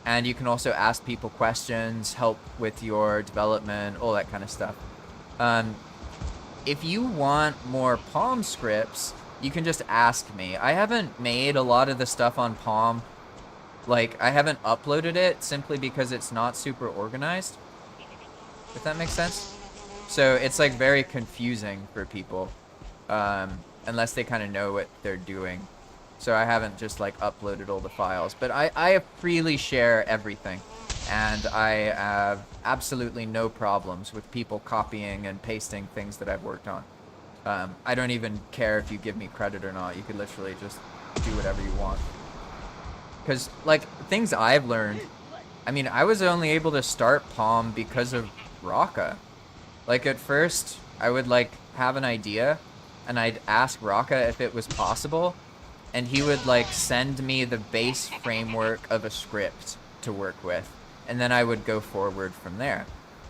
Speaker 1: And you can also ask people questions, help with your development, all that kind of stuff. If you want more Palm scripts, you can just ask me. I haven't made a lot of the stuff on Palm. Like, I haven't uploaded it simply because it's not super organized. If that makes sense? So it's like very confusing for people. Unless they kind of know what they're doing. So I haven't just like uploaded all the files, but I freely share everything, and I have absolutely no problems with people copying and pasting things that I've worked on. I don't even care if you give me credit or not. You could literally just do whatever you want. Because like things I've learned, I mean, I was only able to start Palm because of Raka. Like at first, I would like have an idea, and I'd ask Raka if it was possible. and he would like send me the base framework of a script to work with, and then I would go forward from there.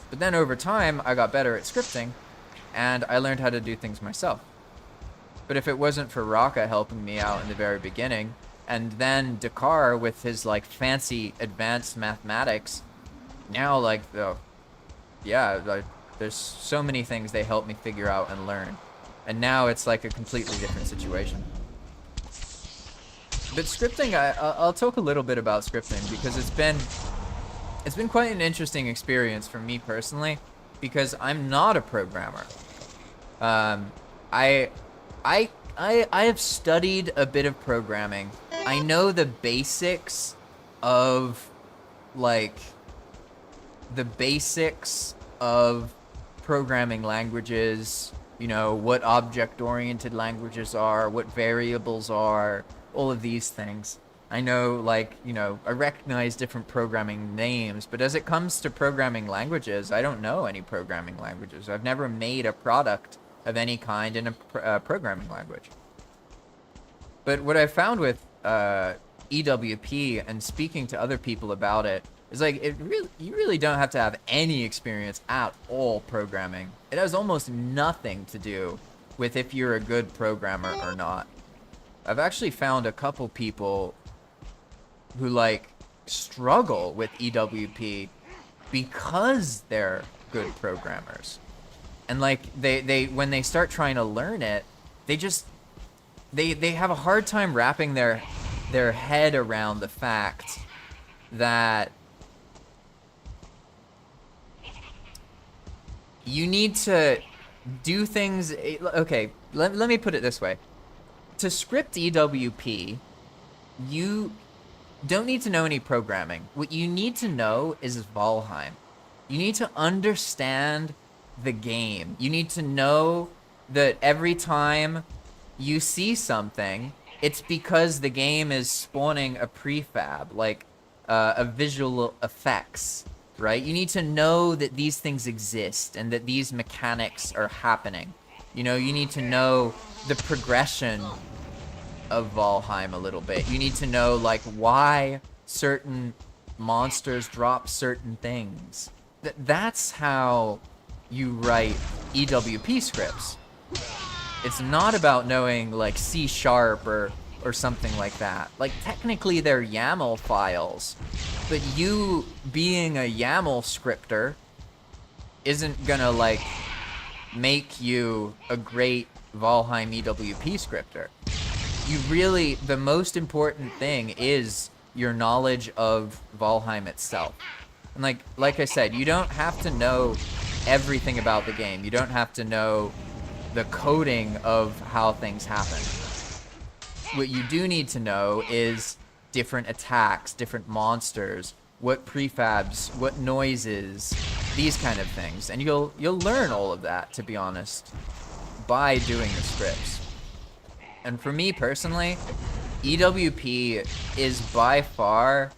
Speaker 1: But then over time, I got better at scripting, and I learned how to do things myself. But if it wasn't for Raka helping me out in the very beginning, and then Dakar with his like fancy advanced mathematics, now like like, there's so many things they help me figure out and learn. And now it's like a completely different situation. But scripting, I'll talk a little bit about scripting because it's been quite an interesting experience for me personally, because I'm not a programmer. I have studied a bit of programming. I know the basics of programming languages, you know, what object-oriented languages are, what variables are, all of these things. I know, like, you know, I recognize different programming names, but as it comes to programming languages, I don't know any programming languages. I've never made a product of any kind in a programming language. But what I found with EWP and speaking to other people about it is like you really don't have to have any experience at all programming. It has almost nothing to do with if you're a good programmer or not. I've actually found a couple people who like struggle with EWP because they're good programmers. And like they when they start trying to learn it, they have a hard time wrapping their head around the fact that you need to do things. Okay, let me put it this way. To script EWP, you don't need to know any programming. What you need to know is Valheim. You need to understand the game. You need to know that every time you see something, it's because the game is spawning a prefab, like a visual effects, right? You need to know that these things exist and that these mechanics are happening. You know, you need to know the progression of Valheim a little bit. You need to know like why certain monsters drop certain things. That's how you write EWP scripts. It's not about knowing like C# or something like that. Like technically they're YAML files, but you being a YAML scripter isn't gonna like make you a great Valheim EWP scripter. You really, the most important thing is your knowledge of Valheim itself. And like I said, you don't have to know everything about the game. You don't have to know the coding of how things happen. What you do need to know is different attacks, different monsters, what prefabs, what noises, these kind of things. And you'll learn all of that, to be honest, by doing the scripts. And for me personally, EWP is by far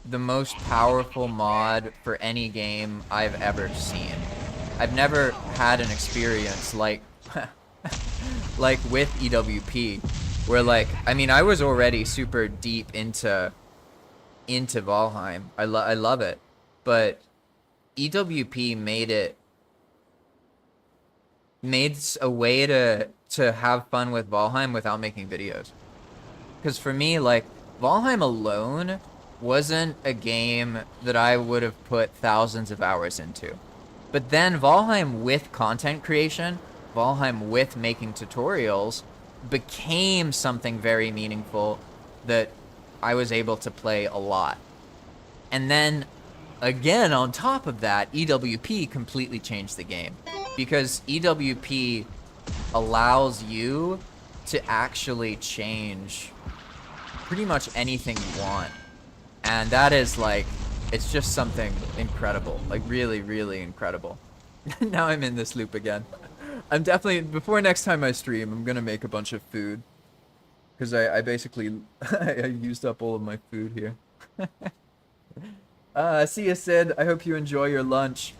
Speaker 1: the most powerful mod for any game I've ever seen. I've never had an experience like like with EWP where like, I mean, I was already super deep into Valheim. I love it. But EWP made a way to have fun with Valheim without making videos. Because for me, like, Valheim alone wasn't a game that I would have put thousands of hours into. But then Valheim with content creation, Valheim with making tutorials, became something very meaningful that I was able to play a lot. And then, again, on top of that, EWP completely changed the game. Because EWP allows you to actually change pretty much anything you want. And that is like, it's just something incredible. Like really, really incredible. Now I'm in this loop again. I'm definitely, before next time I stream, I'm gonna make a bunch of food. Because I basically, I used up all of my food here. See ya, Sid. I hope you enjoy your lunch.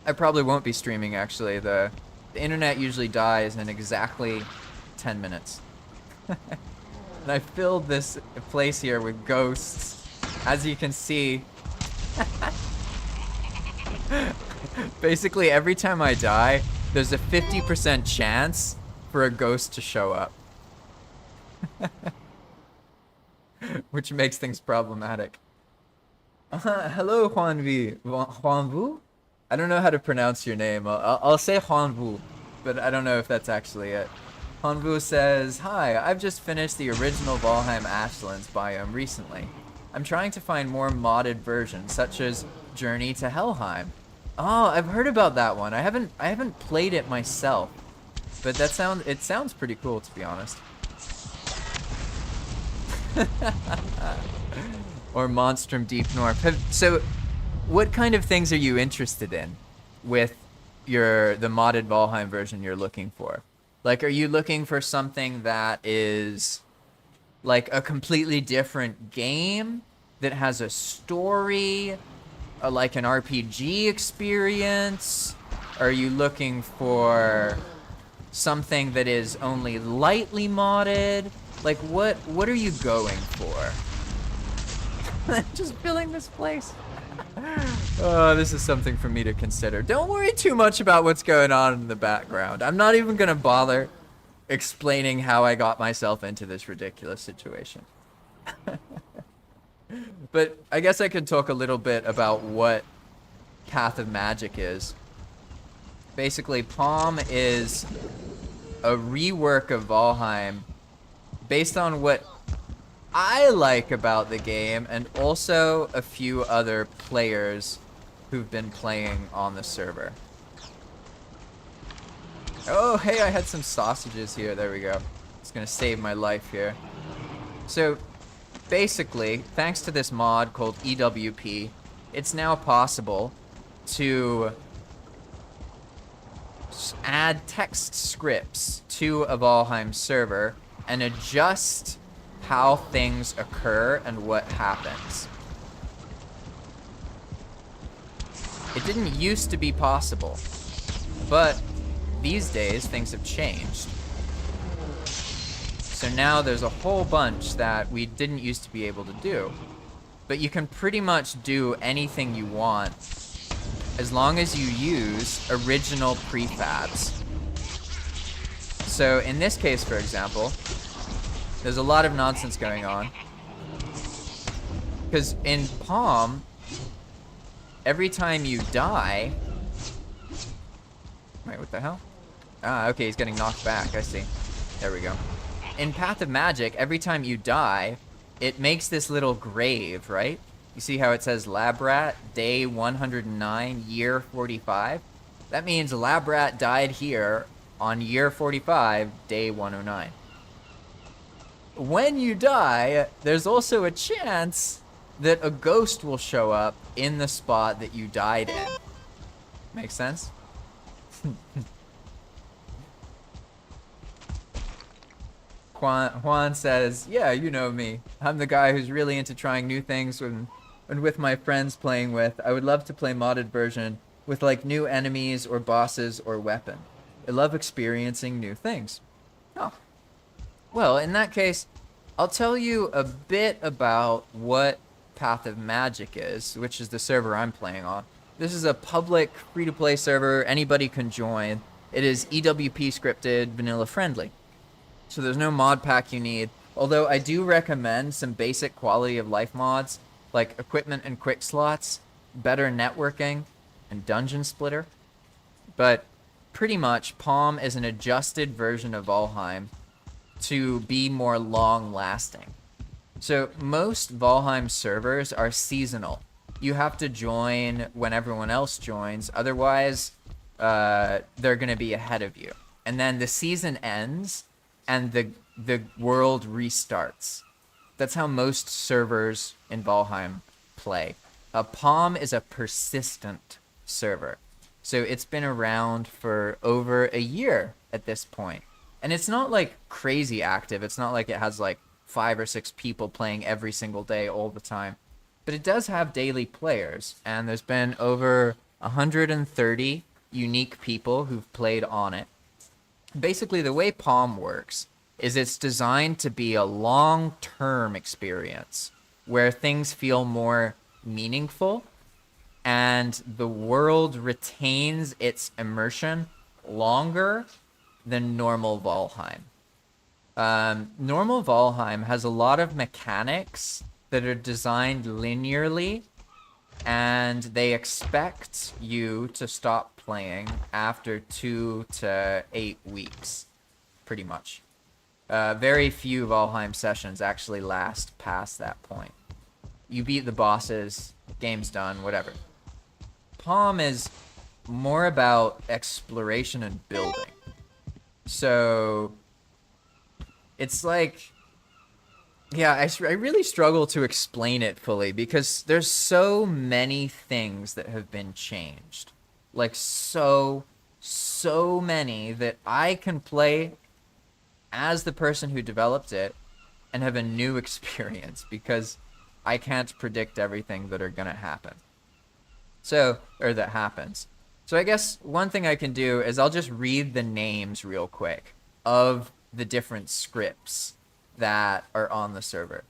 Speaker 1: I probably won't be streaming, actually. The internet usually dies in exactly 10 minutes. And I filled this place here with ghosts. As you can see, basically every time I die, there's a 50% chance for a ghost to show up. Which makes things problematic. Hello, Huanvu? I don't know how to pronounce your name. I'll say Huanvu, but I don't know if that's actually it. Huanvu says, "Hi, I've just finished the original Valheim Ashlands biome recently. I'm trying to find more modded versions, such as Journey to Helheim." Oh, I've heard about that one. I haven't played it myself, but it sounds pretty cool, to be honest. Or Monstrum Deep North. So, what kind of things are you interested in with the modded Valheim version you're looking for? Like, are you looking for something that is like a completely different game that has a story, like an RPG experience? Are you looking for something that is only lightly modded? Like, what are you going for? Just filling this place. Oh, this is something for me to consider. Don't worry too much about what's going on in the background. I'm not even gonna bother explaining how I got myself into this ridiculous situation. But I guess I could talk a little bit about what Path of Magic is. Basically, Palm is a rework of Valheim based on what I like about the game, and also a few other players who've been playing on the server. Oh, hey, I had some sausages here. There we go. It's gonna save my life here. So, basically, thanks to this mod called EWP, it's now possible to add text scripts to a Valheim server and adjust how things occur and what happens. It didn't used to be possible, but these days things have changed. So now there's a whole bunch that we didn't used to be able to do. But you can pretty much do anything you want as long as you use original prefabs. So in this case, for example, there's a lot of nonsense going on. Because in Palm, every time you die... Wait, what the hell? Ah, okay, he's getting knocked back, I see. There we go. In Path of Magic, every time you die, it makes this little grave, right? You see how it says Labrat, day 109, year 45? That means Labrat died here on year 45, day 109. When you die, there's also a chance that a ghost will show up in the spot that you died in. Make sense? Juan says, "Yeah, you know me. I'm the guy who's really into trying new things and with my friends playing with. I would love to play modded version with like new enemies or bosses or weapon. I love experiencing new things." Oh. Well, in that case, I'll tell you a bit about what Path of Magic is, which is the server I'm playing on. This is a public, free-to-play server. Anybody can join. It is EWP scripted, vanilla friendly. So there's no mod pack you need. Although I do recommend some basic quality of life mods, like equipment and quick slots, better networking, and dungeon splitter. But pretty much, Palm is an adjusted version of Valheim to be more long-lasting. So most Valheim servers are seasonal. You have to join when everyone else joins, otherwise they're going to be ahead of you. And then the season ends, and the world restarts. That's how most servers in Valheim play. Palm is a persistent server. So it's been around for over a year at this point. And it's not like crazy active. It's not like it has like 5 or 6 people playing every single day all the time. But it does have daily players, and there's been over 130 unique people who've played on it. Basically, the way Palm works is it's designed to be a long-term experience where things feel more meaningful and the world retains its immersion longer than normal Valheim. Normal Valheim has a lot of mechanics that are designed linearly, and they expect you to stop playing after 2 to 8 weeks, pretty much. Very few Valheim sessions actually last past that point. You beat the bosses, game's done, whatever. Palm is more about exploration and building. So it's like, yeah, I really struggle to explain it fully because there's so many things that have been changed. Like so many that I can play as the person who developed it and have a new experience because I can't predict everything that are gonna happen. So, or that happens. So I guess one thing I can do is I'll just read the names real quick of the different scripts that are on the server.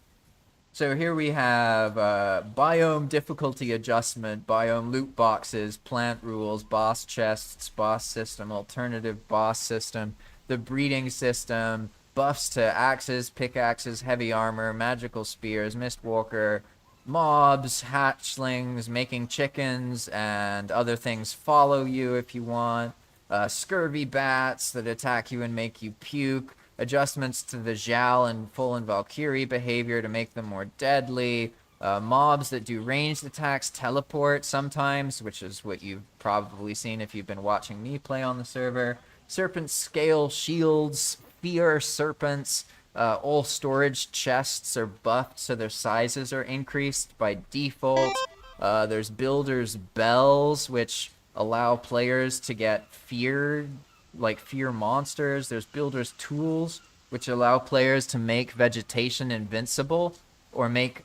Speaker 1: So here we have biome difficulty adjustment, biome loot boxes, plant rules, boss chests, boss system, alternative boss system, the breeding system, buffs to axes, pickaxes, heavy armor, magical spears, mistwalker, mobs, hatchlings, making chickens, and other things follow you if you want, scurvy bats that attack you and make you puke, adjustments to the Zhal and Full and Valkyrie behavior to make them more deadly, mobs that do ranged attacks, teleport sometimes, which is what you've probably seen if you've been watching me play on the server, serpent scale shields, fear serpents, all storage chests are buffed so their sizes are increased by default. There's builders bells, which allow players to get fear monsters. There's builders tools, which allow players to make vegetation invincible or make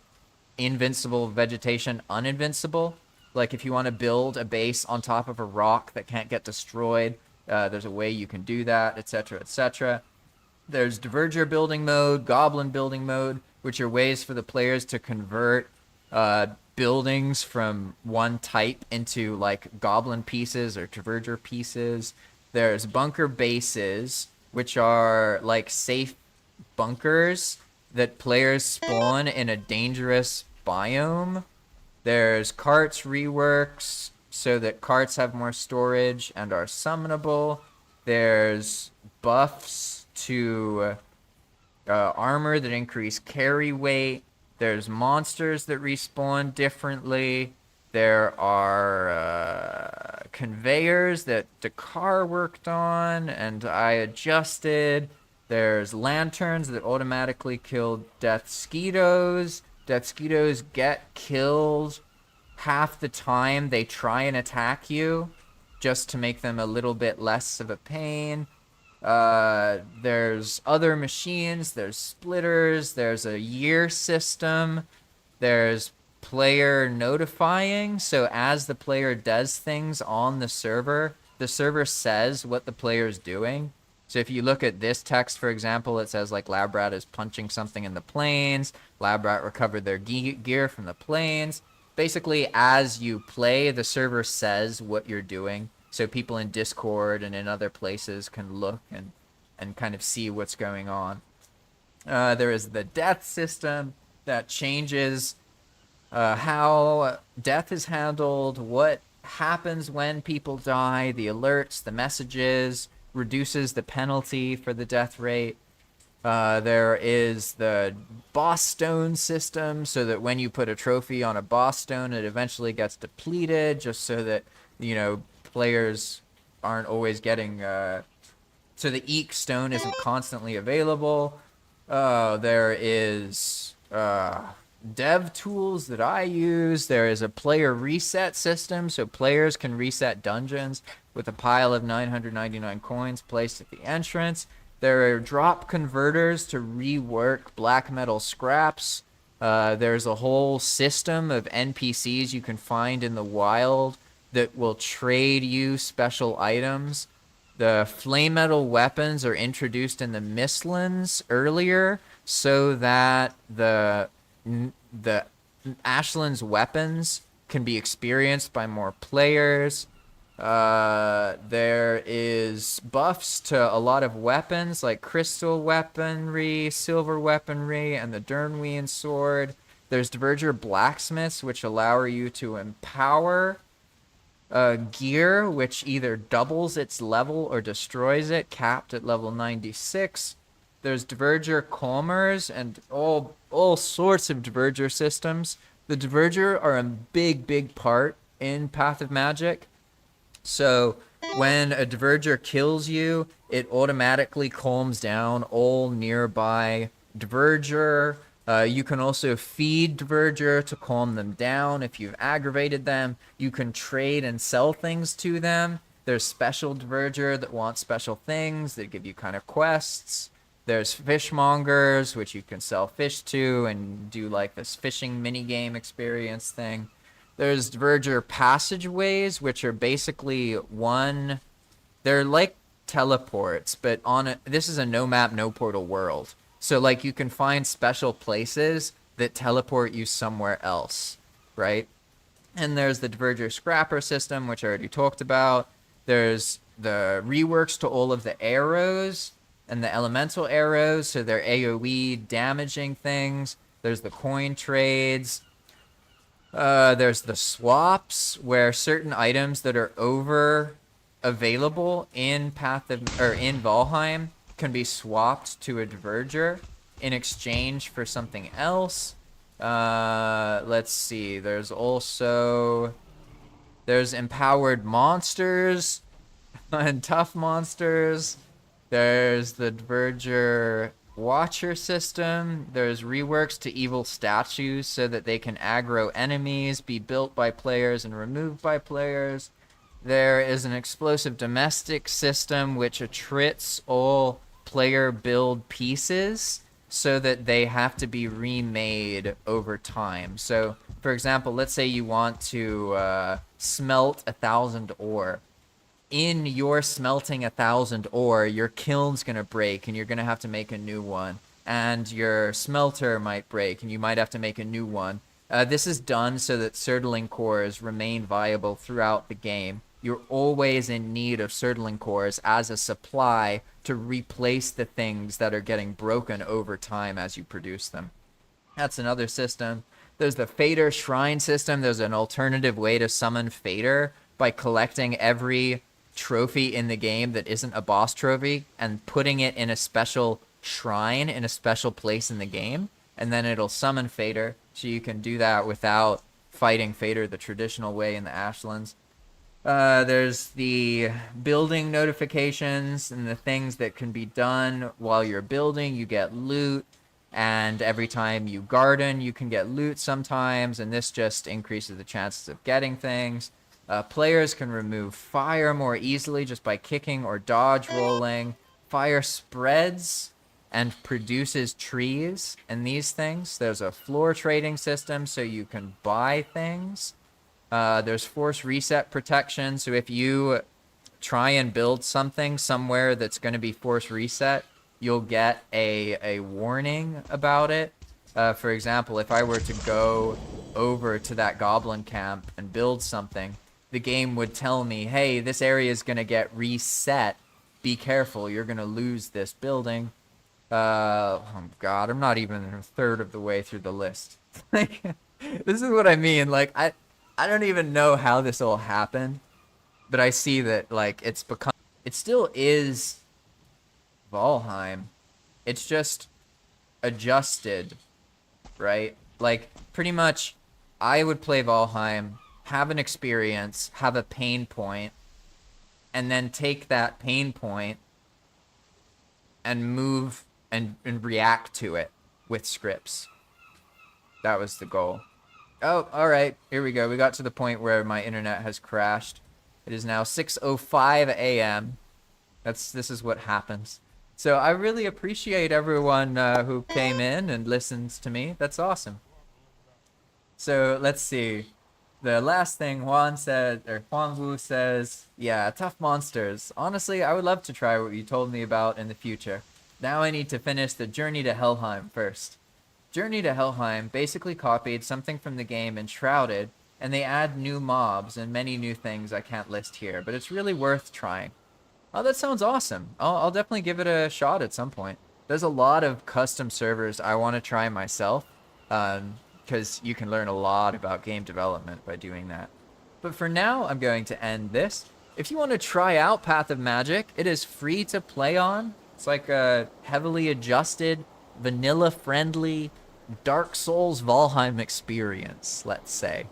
Speaker 1: invincible vegetation uninvincible. Like if you want to build a base on top of a rock that can't get destroyed, there's a way you can do that, etc., etc. There's Diverger building mode, Goblin building mode, which are ways for the players to convert buildings from one type into like Goblin pieces or Diverger pieces. There's bunker bases, which are like safe bunkers that players spawn in a dangerous biome. There's carts reworks so that carts have more storage and are summonable. There's buffs to armor that increase carry weight. There's monsters that respawn differently. There are conveyors that Dakar worked on and I adjusted. There's lanterns that automatically kill Deathsquitos. Deathsquitos get killed half the time they try and attack you, just to make them a little bit less of a pain. There's other machines, there's splitters, there's a year system, there's player notifying, so as the player does things on the server says what the player's doing. So if you look at this text, for example, it says like Labrat is punching something in the plains, Labrat recovered their gear from the plains. Basically, as you play, the server says what you're doing, so people in Discord and in other places can look and kind of see what's going on. There is the death system that changes how death is handled, what happens when people die, the alerts, the messages, reduces the penalty for the death rate. There is the boss stone system, so that when you put a trophy on a boss stone, it eventually gets depleted, just so that, you know, players aren't always getting... so the Eek stone isn't constantly available. There is dev tools that I use. There is a player reset system, so players can reset dungeons with a pile of 999 coins placed at the entrance. There are drop converters to rework black metal scraps. There's a whole system of NPCs you can find in the wild that will trade you special items. The flame metal weapons are introduced in the Mistlands earlier so that the Ashland's weapons can be experienced by more players. There is buffs to a lot of weapons like crystal weaponry, silver weaponry, and the Durnwian sword. There's Diverger blacksmiths, which allow you to empower gear, which either doubles its level or destroys it, capped at level 96. There's Diverger Calmers and all sorts of Diverger systems. The Diverger are a big part in Path of Magic. So when a Diverger kills you, it automatically calms down all nearby Diverger. You can also feed Diverger to calm them down if you've aggravated them. You can trade and sell things to them. There's special Diverger that want special things that give you kind of quests. There's fishmongers, which you can sell fish to and do like this fishing minigame experience thing. There's Diverger passageways, which are basically they're like teleports, but this is a no map, no portal world. So like you can find special places that teleport you somewhere else, right? And there's the Diverger Scrapper system, which I already talked about. There's the reworks to all of the arrows and the elemental arrows, so they're AoE damaging things. There's the coin trades. There's the swaps, where certain items that are available in in Valheim can be swapped to a Diverger in exchange for something else. Let's see. There's empowered monsters and tough monsters. There's the Diverger Watcher system. There's reworks to evil statues so that they can aggro enemies, be built by players, and removed by players. There is an explosive domestic system which attrits all player build pieces so that they have to be remade over time. So, for example, let's say you want to smelt 1,000 ore. In your smelting 1,000 ore, your kiln's gonna break and you're gonna have to make a new one. And your smelter might break and you might have to make a new one. This is done so that Surtling cores remain viable throughout the game. You're always in need of Surtling cores as a supply to replace the things that are getting broken over time as you produce them. That's another system. There's the Fader Shrine system. There's an alternative way to summon Fader by collecting every trophy in the game that isn't a boss trophy and putting it in a special shrine in a special place in the game, and then it'll summon Fader. So you can do that without fighting Fader the traditional way in the Ashlands. There's the building notifications and the things that can be done while you're building. You get loot, and every time you garden, you can get loot sometimes, and this just increases the chances of getting things. Players can remove fire more easily just by kicking or dodge rolling. Fire spreads and produces trees and these things. There's a floor trading system so you can buy things. There's force reset protection, so if you try and build something somewhere that's going to be force reset, you'll get a warning about it. For example, if I were to go over to that goblin camp and build something, the game would tell me, hey, this area is going to get reset. Be careful, you're going to lose this building. Oh god, I'm not even a third of the way through the list. Like, this is what I mean. Like, I don't even know how this all happened, but I see that, like, it still is Valheim. It's just adjusted, right? Like, pretty much, I would play Valheim, have an experience, have a pain point, and then take that pain point and move and react to it with scripts. That was the goal. Oh, all right. Here we go. We got to the point where my internet has crashed. It is now 6:05 a.m. This is what happens. So I really appreciate everyone who came in and listens to me. That's awesome. So let's see. The last thing Juan said, or Huang Wu says, yeah, tough monsters. Honestly, I would love to try what you told me about in the future. Now I need to finish the Journey to Helheim first. Journey to Helheim basically copied something from the game Enshrouded, and they add new mobs and many new things I can't list here, but it's really worth trying. Oh, that sounds awesome. I'll definitely give it a shot at some point. There's a lot of custom servers I want to try myself, because you can learn a lot about game development by doing that. But for now, I'm going to end this. If you want to try out Path of Magic, it is free to play on. It's like a heavily adjusted, vanilla-friendly, Dark Souls Valheim experience, let's say.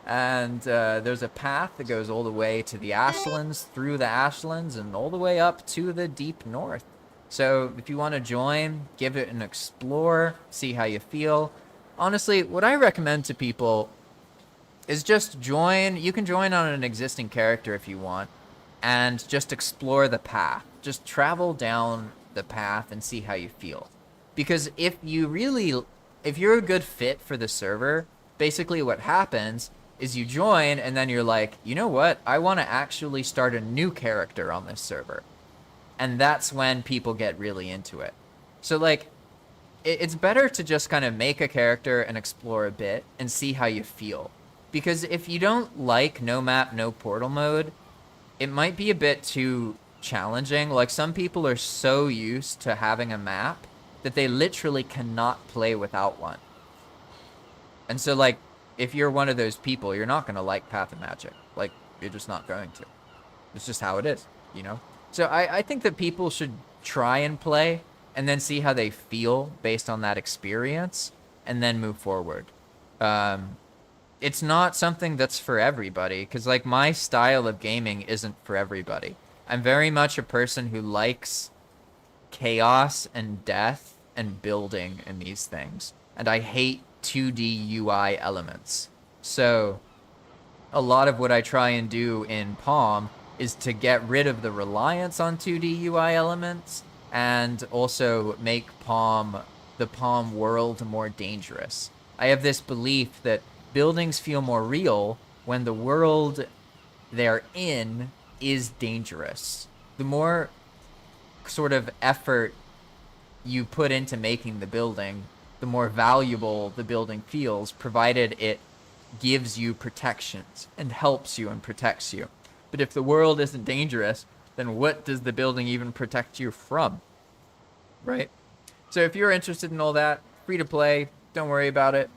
Speaker 1: And there's a path that goes all the way to the Ashlands, through the Ashlands, and all the way up to the deep north. So if you want to join, give it an explore, see how you feel. Honestly, what I recommend to people is just join. You can join on an existing character if you want, and just explore the path. Just travel down the path and see how you feel. Because if you're a good fit for the server, basically what happens is you join and then you're like, you know what? I want to actually start a new character on this server. And that's when people get really into it. So like, it's better to just kind of make a character and explore a bit and see how you feel. Because if you don't like no map, no portal mode, it might be a bit too challenging. Like some people are so used to having a map that they literally cannot play without one. And so, like, if you're one of those people, you're not going to like Path of Magic. Like, you're just not going to. It's just how it is, you know? So I think that people should try and play and then see how they feel based on that experience and then move forward. It's not something that's for everybody because, like, my style of gaming isn't for everybody. I'm very much a person who likes chaos and death and building in these things. And I hate 2D UI elements. So a lot of what I try and do in Palm is to get rid of the reliance on 2D UI elements and also make the Palm world more dangerous. I have this belief that buildings feel more real when the world they're in is dangerous. The more sort of effort you put into making the building, the more valuable the building feels, provided it gives you protections and helps you and protects you. But if the world isn't dangerous, then what does the building even protect you from? Right? So if you're interested in all that, free to play, don't worry about it.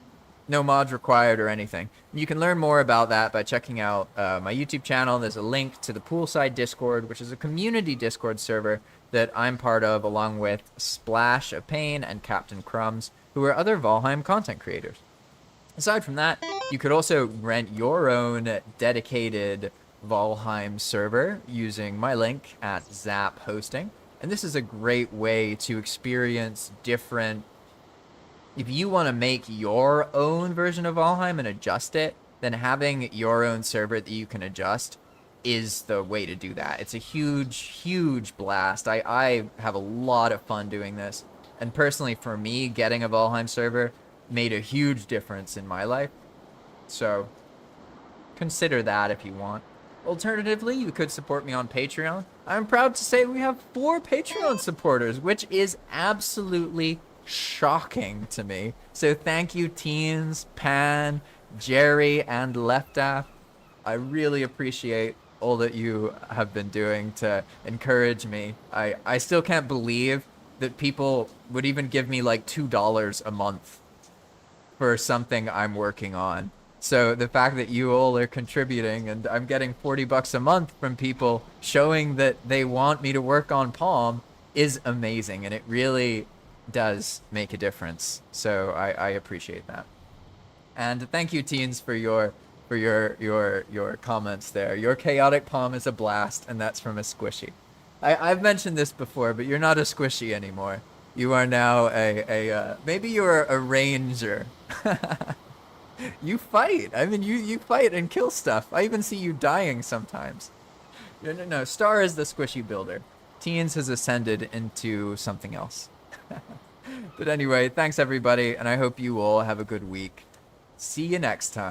Speaker 1: No mods required or anything. You can learn more about that by checking out my YouTube channel. There's a link to the Poolside Discord, which is a community Discord server that I'm part of, along with Splash, A Pain, and Captain Crumbs, who are other Valheim content creators. Aside from that, you could also rent your own dedicated Valheim server using my link at Zap Hosting. And this is a great way to experience different... If you want to make your own version of Valheim and adjust it, then having your own server that you can adjust is the way to do that. It's a huge, huge blast. I have a lot of fun doing this. And personally, for me, getting a Valheim server made a huge difference in my life. So consider that if you want. Alternatively, you could support me on Patreon. I'm proud to say we have 4 Patreon supporters, which is absolutely shocking to me. So thank you, Teens, Pan, Jerry, and Lefta. I really appreciate all that you have been doing to encourage me. I still can't believe that people would even give me like $2 a month for something I'm working on. So the fact that you all are contributing and I'm getting $40 a month from people showing that they want me to work on Palm is amazing, and it really does make a difference. So I appreciate that. And thank you, Teens, for your comments there. Your chaotic Palm is a blast, and that's from a squishy. I've mentioned this before, but you're not a squishy anymore. You are now maybe you're a ranger. You fight. I mean, you fight and kill stuff. I even see you dying sometimes. No, Star is the squishy builder. Teens has ascended into something else. But anyway, thanks everybody, and I hope you all have a good week. See you next time.